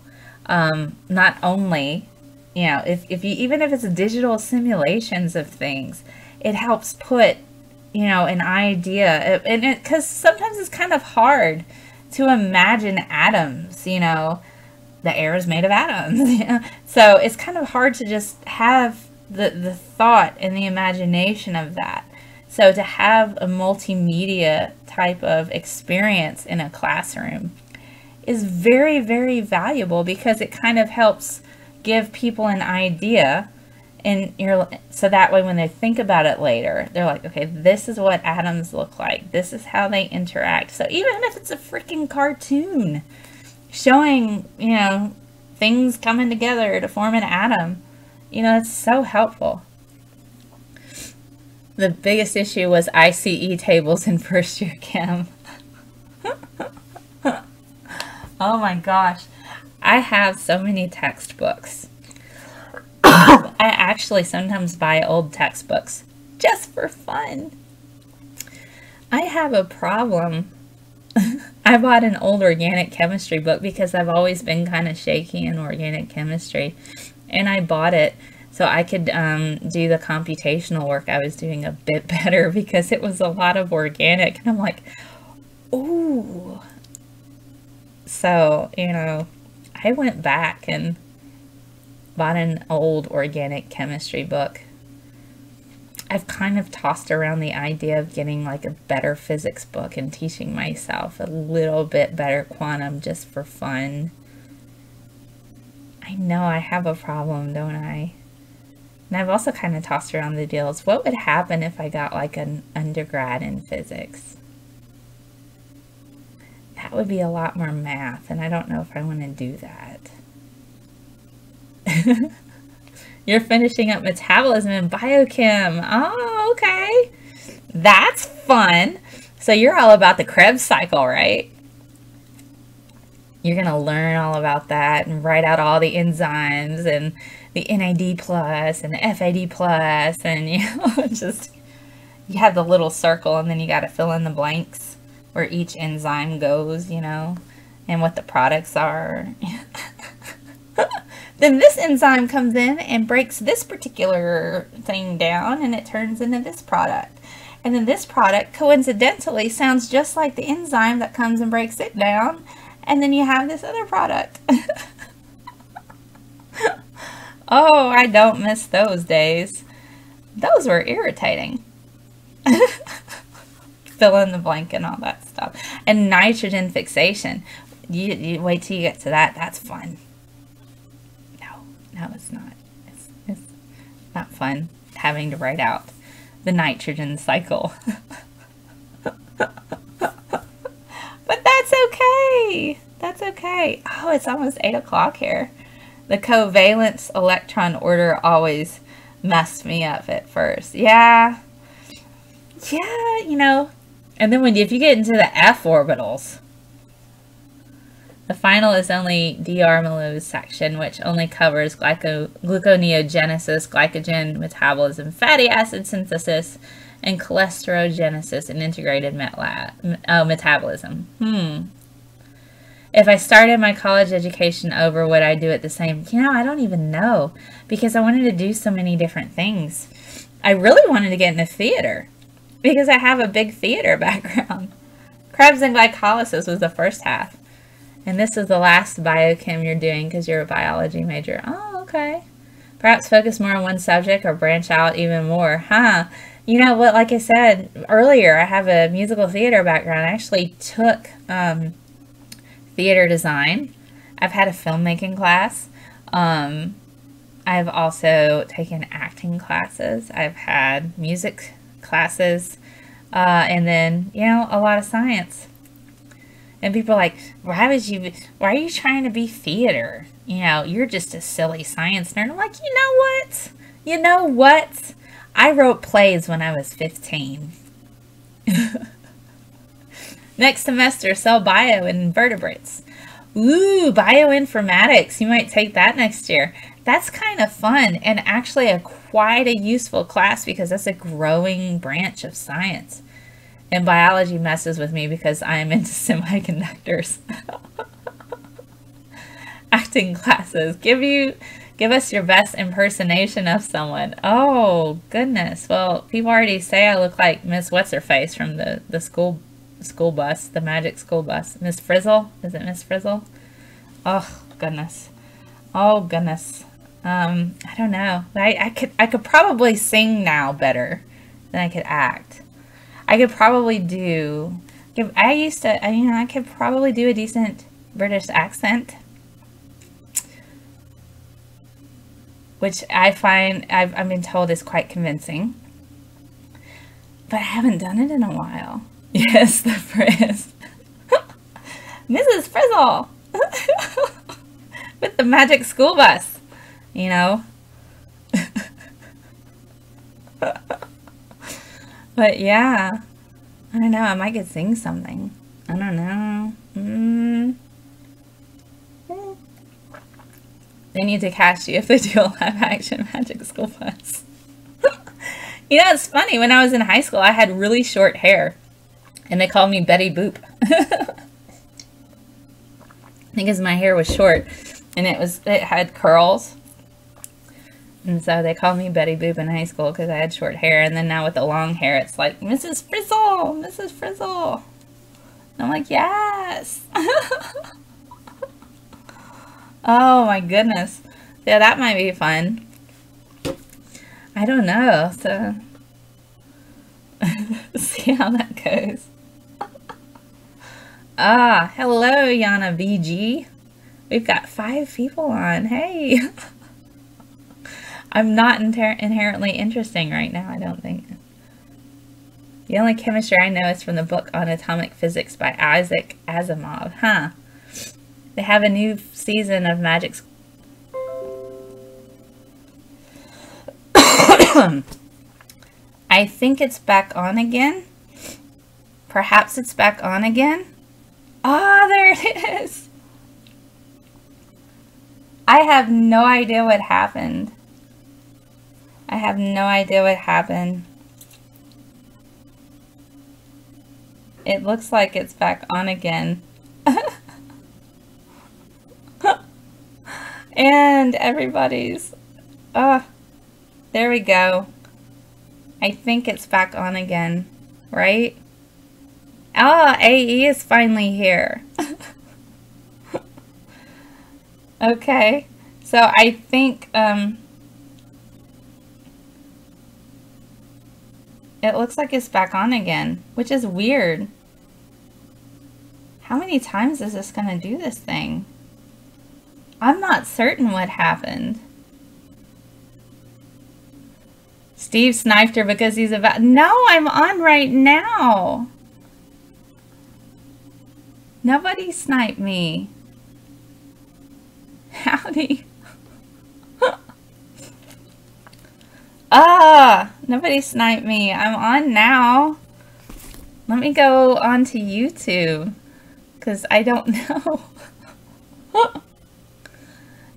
not only, you know, even if it's digital simulations of things, it helps put, you know, an idea, and because sometimes it's kind of hard to imagine atoms, you know, the air is made of atoms, you know? So it's kind of hard to just have the thought and the imagination of that. So to have a multimedia type of experience in a classroom is very, very valuable, because it kind of helps give people an idea. And so that way when they think about it later, they're like, okay, this is what atoms look like. This is how they interact. So even if it's a freaking cartoon showing, you know, things coming together to form an atom, you know, it's so helpful. The biggest issue was ICE tables in first year chem. Oh my gosh. I have so many textbooks. I actually sometimes buy old textbooks just for fun. I have a problem. I bought an old organic chemistry book because I've always been kind of shaky in organic chemistry. And I bought it so I could do the computational work I was doing a bit better, because it was a lot of organic. And I'm like, ooh. So, you know, I went back and bought an old organic chemistry book. I've kind of tossed around the idea of getting like a better physics book and teaching myself a little bit better quantum just for fun. I know I have a problem, don't I? And I've also kind of tossed around the deals. What would happen if I got like an undergrad in physics? That would be a lot more math, and I don't know if I want to do that. You're finishing up metabolism and biochem. Oh, okay. That's fun. So you're all about the Krebs cycle, right? You're going to learn all about that and write out all the enzymes and the NAD plus and the FAD plus, and you know, just you have the little circle, and then you got to fill in the blanks where each enzyme goes, you know, and what the products are. Then this enzyme comes in and breaks this particular thing down, and it turns into this product. And then this product coincidentally sounds just like the enzyme that comes and breaks it down, and then you have this other product. Oh, I don't miss those days. Those were irritating. Fill in the blank and all that stuff. And nitrogen fixation. You wait till you get to that. That's fun. No, it's not. It's not fun having to write out the nitrogen cycle. But that's okay. That's okay. Oh, it's almost 8 o'clock here. The covalence electron order always messed me up at first. Yeah, you know. And then if you get into the F orbitals, the final is only DR Mallows section, which only covers gluconeogenesis, glycogen metabolism, fatty acid synthesis, and cholesterol and integrated metabolism. If I started my college education over, would I do it the same? You know, I don't even know, because I wanted to do so many different things. I really wanted to get into theater because I have a big theater background. Krebs and glycolysis was the first half. And this is the last biochem you're doing because you're a biology major. Oh, okay. Perhaps focus more on one subject or branch out even more. Huh. You know what, like I said earlier, I have a musical theater background. I actually took theater design. I've had a filmmaking class. I've also taken acting classes. I've had music classes. And then, you know, a lot of science. And people are like, why are you trying to be theater? You know, you're just a silly science nerd. I'm like, you know what? I wrote plays when I was 15. Next semester, cell bio and invertebrates. Ooh, bioinformatics. You might take that next year. That's kind of fun and actually quite a useful class because that's a growing branch of science. And biology messes with me because I am into semiconductors. Acting classes. Give us your best impersonation of someone. Oh, goodness. Well, people already say I look like Miss What's-Her-Face from the school bus, the magic school bus. Miss Frizzle? Is it Miss Frizzle? Oh, goodness. Oh, goodness. I don't know. I could probably sing now better than I could act. I could probably I could probably do a decent British accent, which I find I've been told is quite convincing, but I haven't done it in a while. Yes, the Frizz. Mrs. Frizzle with the magic school bus, you know. But yeah, I don't know. I might could sing something. I don't know. They need to cast you if they do a live action magic school bus. You know, it's funny. When I was in high school, I had really short hair, and they called me Betty Boop. Because my hair was short, and it had curls. And so they called me Betty Boop in high school because I had short hair. And then now with the long hair, it's like, Mrs. Frizzle! Mrs. Frizzle! And I'm like, yes! Oh my goodness. Yeah, that might be fun. I don't know. So, see how that goes. Hello, Yana VG. We've got 5 people on. Hey! I'm not inherently interesting right now, I don't think. The only chemistry I know is from the book on atomic physics by Isaac Asimov. Huh. They have a new season of Magic. I think it's back on again. Perhaps it's back on again. Ah, there it is. I have no idea what happened. I have no idea what happened. It looks like it's back on again. And everybody's... there we go. I think it's back on again, right? AE is finally here. Okay. So I think... it looks like it's back on again, which is weird. How many times is this going to do this thing? I'm not certain what happened. Steve sniped her because he's about... No, I'm on right now. Nobody sniped me. Howdy. Nobody sniped me. I'm on now. Let me go on to YouTube, because I don't know.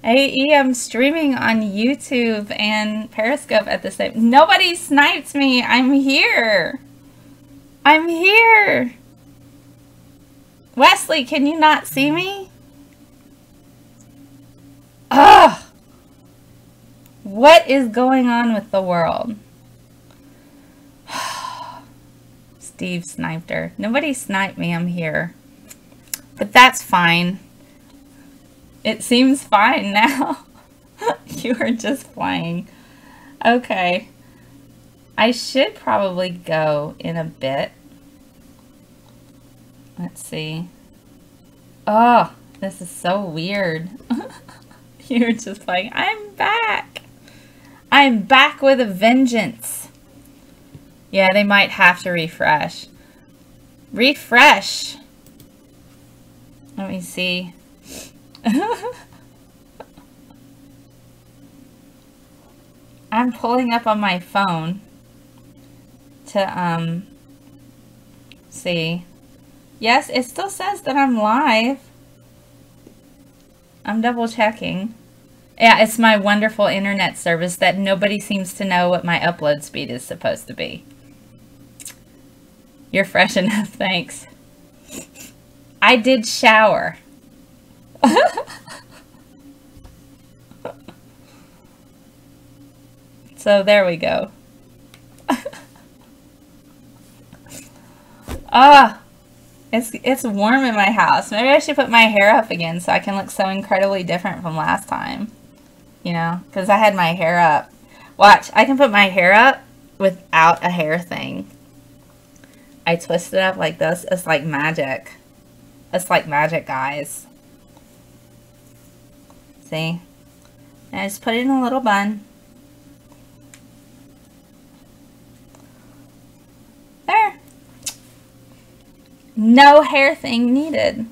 AE, I'm streaming on YouTube and Periscope at the same. Nobody sniped me. I'm here. I'm here. Wesley, can you not see me? Ugh. What is going on with the world? Steve sniped her. Nobody sniped me. I'm here. But that's fine. It seems fine now. You are just playing. Okay. I should probably go in a bit. Let's see. Oh, this is so weird. You're just playing. I'm back. I'm back with a vengeance. Yeah, they might have to refresh. Refresh. Let me see. I'm pulling up on my phone to see. Yes, it still says that I'm live. I'm double checking. Yeah, it's my wonderful internet service that nobody seems to know what my upload speed is supposed to be. You're fresh enough, thanks. I did shower. So there we go. Ah, it's warm in my house. Maybe I should put my hair up again so I can look so incredibly different from last time. You know, because I had my hair up. Watch, I can put my hair up without a hair thing. I twist it up like this. It's like magic. It's like magic, guys. See? And I just put it in a little bun. There. No hair thing needed.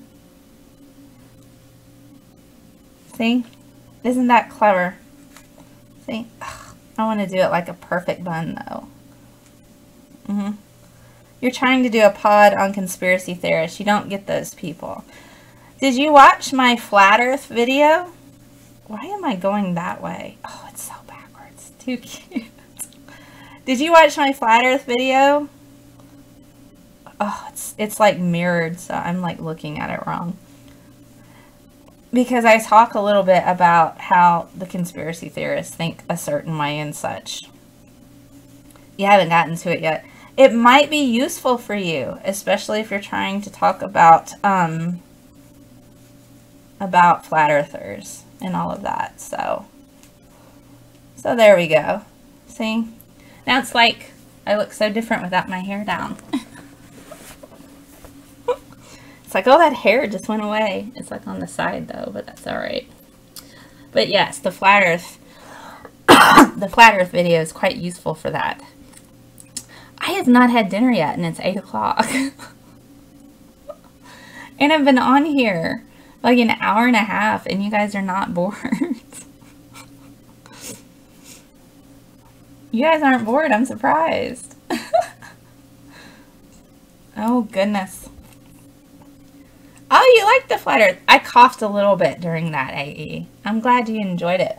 See? Isn't that clever? See? Ugh, I want to do it like a perfect bun, though. You're trying to do a pod on conspiracy theorists. You don't get those people. Did you watch my flat earth video? Why am I going that way? Oh, it's so backwards. Too cute. Did you watch my flat earth video? Oh, it's like mirrored, so I'm like looking at it wrong. Because I talk a little bit about how the conspiracy theorists think a certain way and such. You haven't gotten to it yet. It might be useful for you, especially if you're trying to talk about flat earthers and all of that. So there we go. See? Now it's like I look so different without my hair down. It's like, oh, that hair just went away. It's like on the side though, but that's all right. But yes, the flat earth video is quite useful for that. I have not had dinner yet, and it's 8 o'clock. And I've been on here like an hour and a half, and you guys are not bored. You guys aren't bored. I'm surprised. Oh, goodness. Oh, you like the flat earth. I coughed a little bit during that, AE. I'm glad you enjoyed it.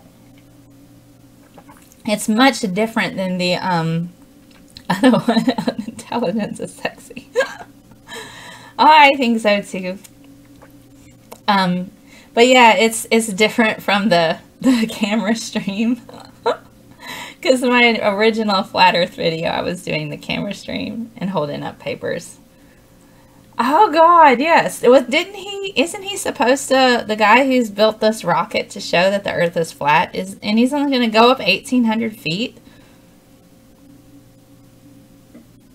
It's much different than the, other one. Intelligence is sexy. Oh, I think so, too. But yeah, it's different from the camera stream. Because my original flat earth video, I was doing the camera stream and holding up papers. Oh God, yes. Isn't he supposed to, the guy who's built this rocket to show that the earth is flat, and he's only going to go up 1,800 feet?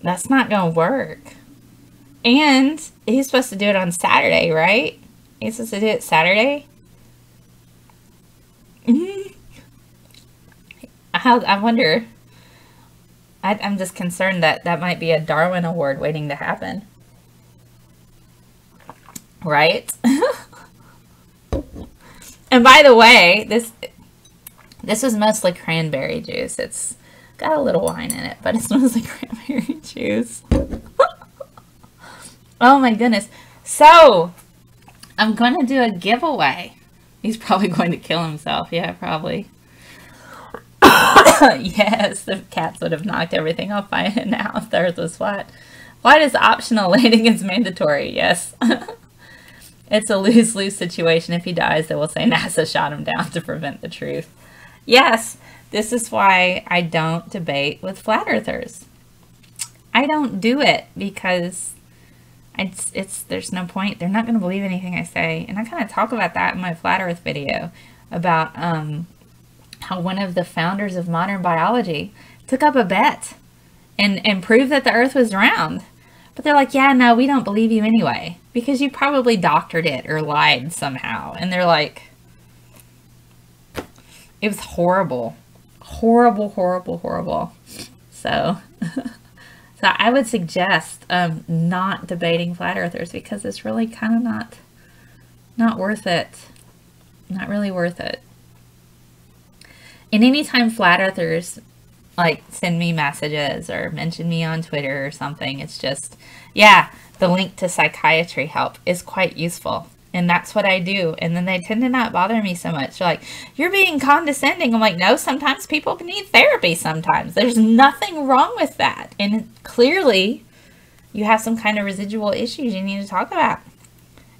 That's not going to work. And he's supposed to do it on Saturday, right? He's supposed to do it Saturday? I wonder. I'm just concerned that that might be a Darwin Award waiting to happen. Right? And by the way, this is mostly cranberry juice. It's got a little wine in it, but it's mostly cranberry juice. Oh my goodness. So, I'm going to do a giveaway. He's probably going to kill himself. Yeah, probably. Yes, the cats would have knocked everything off by now if the Earth was flat. Flight is optional, landing is mandatory. Yes. It's a lose-lose situation. If he dies, they will say NASA shot him down to prevent the truth. Yes, this is why I don't debate with flat earthers. I don't do it because there's no point. They're not going to believe anything I say. And I kind of talk about that in my flat earth video about how one of the founders of modern biology took up a bet and proved that the earth was round. But they're like, yeah, no, we don't believe you anyway, because you probably doctored it or lied somehow. And they're like, it was horrible. Horrible, horrible, horrible. So, so I would suggest not debating flat earthers, because it's really kind of not worth it. Not really worth it. And anytime flat earthers like send me messages or mention me on Twitter or something, it's just, yeah, the link to psychiatry help is quite useful. And that's what I do. And then they tend to not bother me so much. They're like, you're being condescending. I'm like, no, sometimes people need therapy sometimes. There's nothing wrong with that. And clearly you have some kind of residual issues you need to talk about.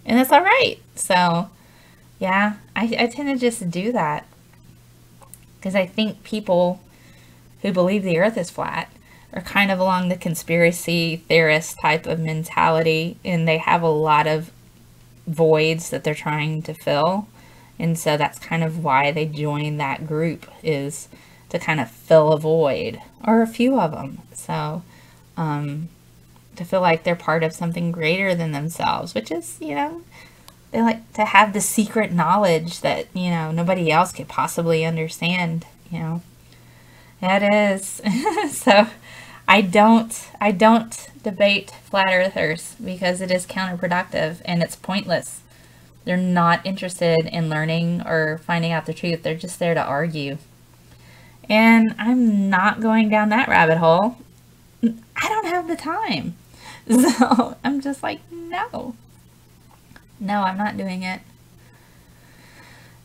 And that's all right. So, yeah, I tend to just do that. Because I think people who believe the earth is flat are kind of along the conspiracy theorist type of mentality, and they have a lot of voids that they're trying to fill. And so that's kind of why they join that group, is to kind of fill a void, or a few of them. So to feel like they're part of something greater than themselves, which is, you know, they like to have the secret knowledge that, you know, nobody else could possibly understand, you know. It is. So I don't debate flat earthers, because it is counterproductive and it's pointless. They're not interested in learning or finding out the truth. They're just there to argue. And I'm not going down that rabbit hole. I don't have the time. So I'm just like, no. No, I'm not doing it.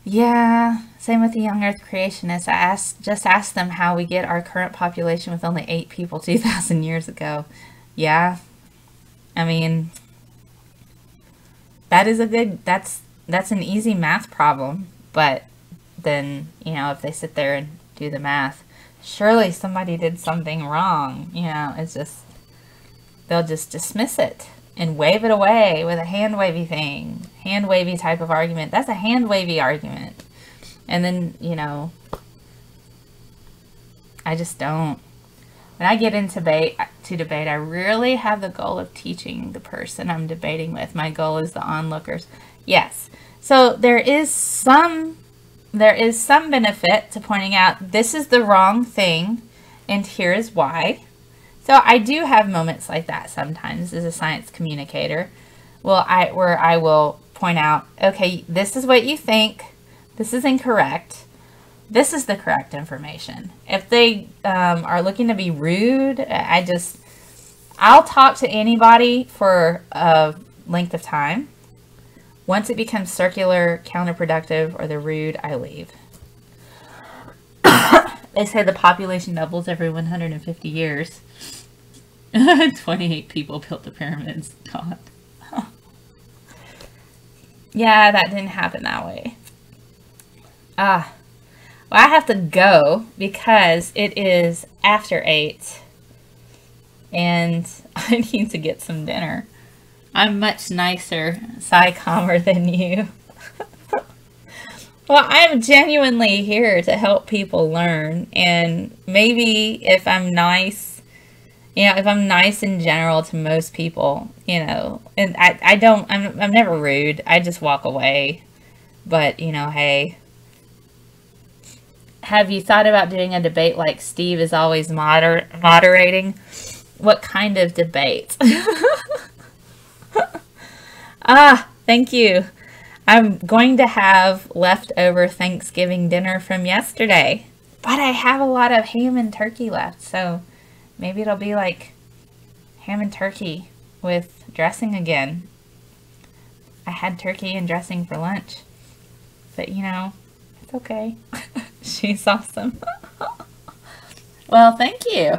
Yeah, same with the young earth creationists. I just asked them how we get our current population with only 8 people 2,000 years ago. Yeah, I mean, that is that's an easy math problem. But then, you know, if they sit there and do the math, surely somebody did something wrong. You know, it's just, they'll just dismiss it and wave it away with a hand-wavy thing. Hand-wavy type of argument. That's a hand-wavy argument. And then, you know, I just don't. When I get into debate, I really have the goal of teaching the person I'm debating with. My goal is the onlookers. Yes. So there is some benefit to pointing out this is the wrong thing and here is why. So I do have moments like that sometimes as a science communicator. Well, where I will point out, okay, this is what you think. This is incorrect. This is the correct information. If they are looking to be rude, I'll talk to anybody for a length of time. Once it becomes circular, counterproductive, or they're rude, I leave. They say the population doubles every 150 years. 28 people built the pyramids. God. Yeah, that didn't happen that way. Well, I have to go because it is after 8 and I need to get some dinner. I'm much nicer, calmer than you. Well, I'm genuinely here to help people learn, and maybe if I'm nice, you know, if I'm nice in general to most people, you know, and I'm never rude. I just walk away. But, you know, hey, have you thought about doing a debate like Steve is always moderating? What kind of debate? Thank you. I'm going to have leftover Thanksgiving dinner from yesterday, but I have a lot of ham and turkey left, so maybe it'll be like ham and turkey with dressing again. I had turkey and dressing for lunch. but you know, it's okay. She's awesome. Well, thank you.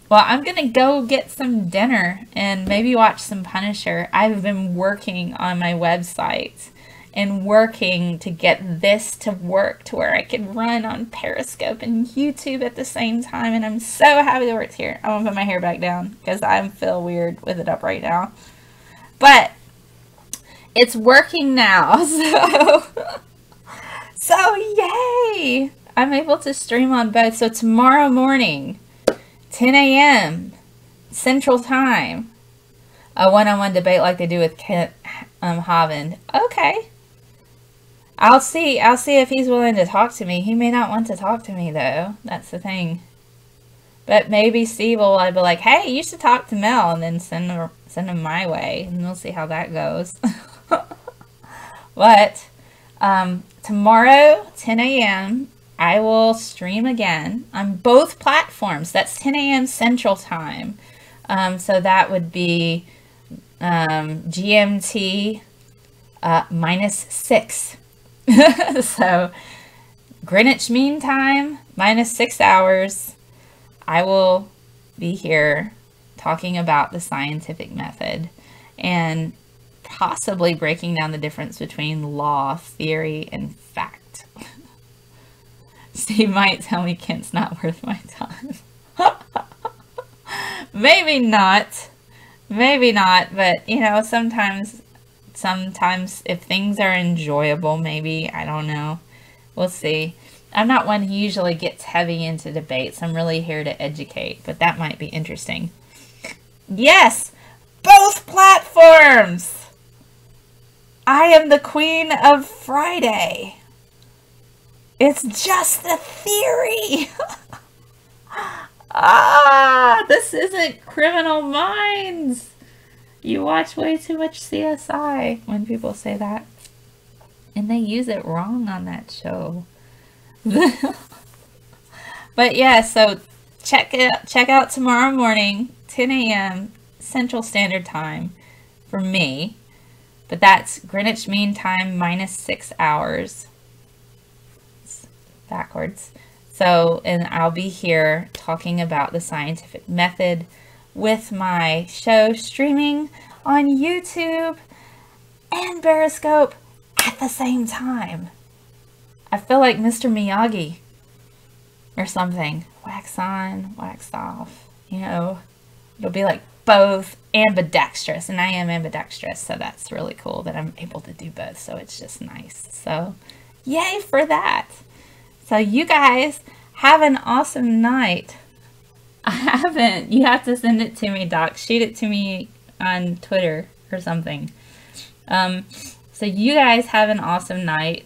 Well, I'm going to go get some dinner and maybe watch some Punisher. I've been working on my website and working to get this to work to where I can run on Periscope and YouTube at the same time. And I'm so happy that it's here. I'm going to put my hair back down because I feel weird with it up right now. But it's working now. So yay! I'm able to stream on both. So tomorrow morning, 10 a.m. Central Time, a one-on-one debate like they do with Kent Hovind. Okay. I'll see if he's willing to talk to me. He may not want to talk to me, though. That's the thing. But maybe Steve will be like, hey, you should talk to Mel, and then send him my way, and we'll see how that goes. But tomorrow, 10 a.m., I will stream again on both platforms. That's 10 a.m. Central Time. So that would be GMT -6. So Greenwich Mean Time -6 hours. I will be here talking about the scientific method and possibly breaking down the difference between law, theory, and fact. Steve might tell me Kent's not worth my time. Maybe not. Maybe not, but you know, sometimes if things are enjoyable, maybe, I don't know. We'll see. I'm not one who usually gets heavy into debates. I'm really here to educate, but that might be interesting. Yes! Both platforms! I am the queen of Friday. It's just a theory. This isn't Criminal Minds. You watch way too much CSI when people say that. And they use it wrong on that show. But yeah, so check out tomorrow morning, 10 a.m. Central Standard Time for me. But that's Greenwich Mean Time -6 hours. Backwards. So, and I'll be here talking about the scientific method with my show streaming on YouTube and Periscope at the same time. I feel like Mr. Miyagi or something. Wax on, wax off. You know, it'll be like both ambidextrous, and I am ambidextrous, so that's really cool that I'm able to do both. So it's just nice. So yay for that. So you guys have an awesome night. I haven't. You have to send it to me, Doc. Shoot it to me on Twitter or something. So you guys have an awesome night.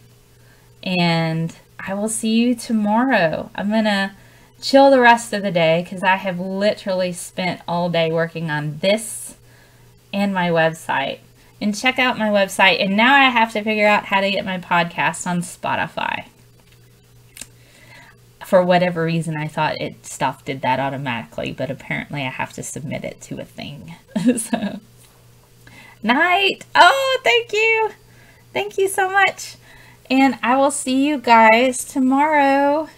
And I will see you tomorrow. I'm going to chill the rest of the day because I have literally spent all day working on this and my website. And check out my website. And now I have to figure out how to get my podcast on Spotify. For whatever reason, I thought stuff did that automatically, but apparently I have to submit it to a thing. So, night. Oh, thank you. Thank you so much. And I will see you guys tomorrow.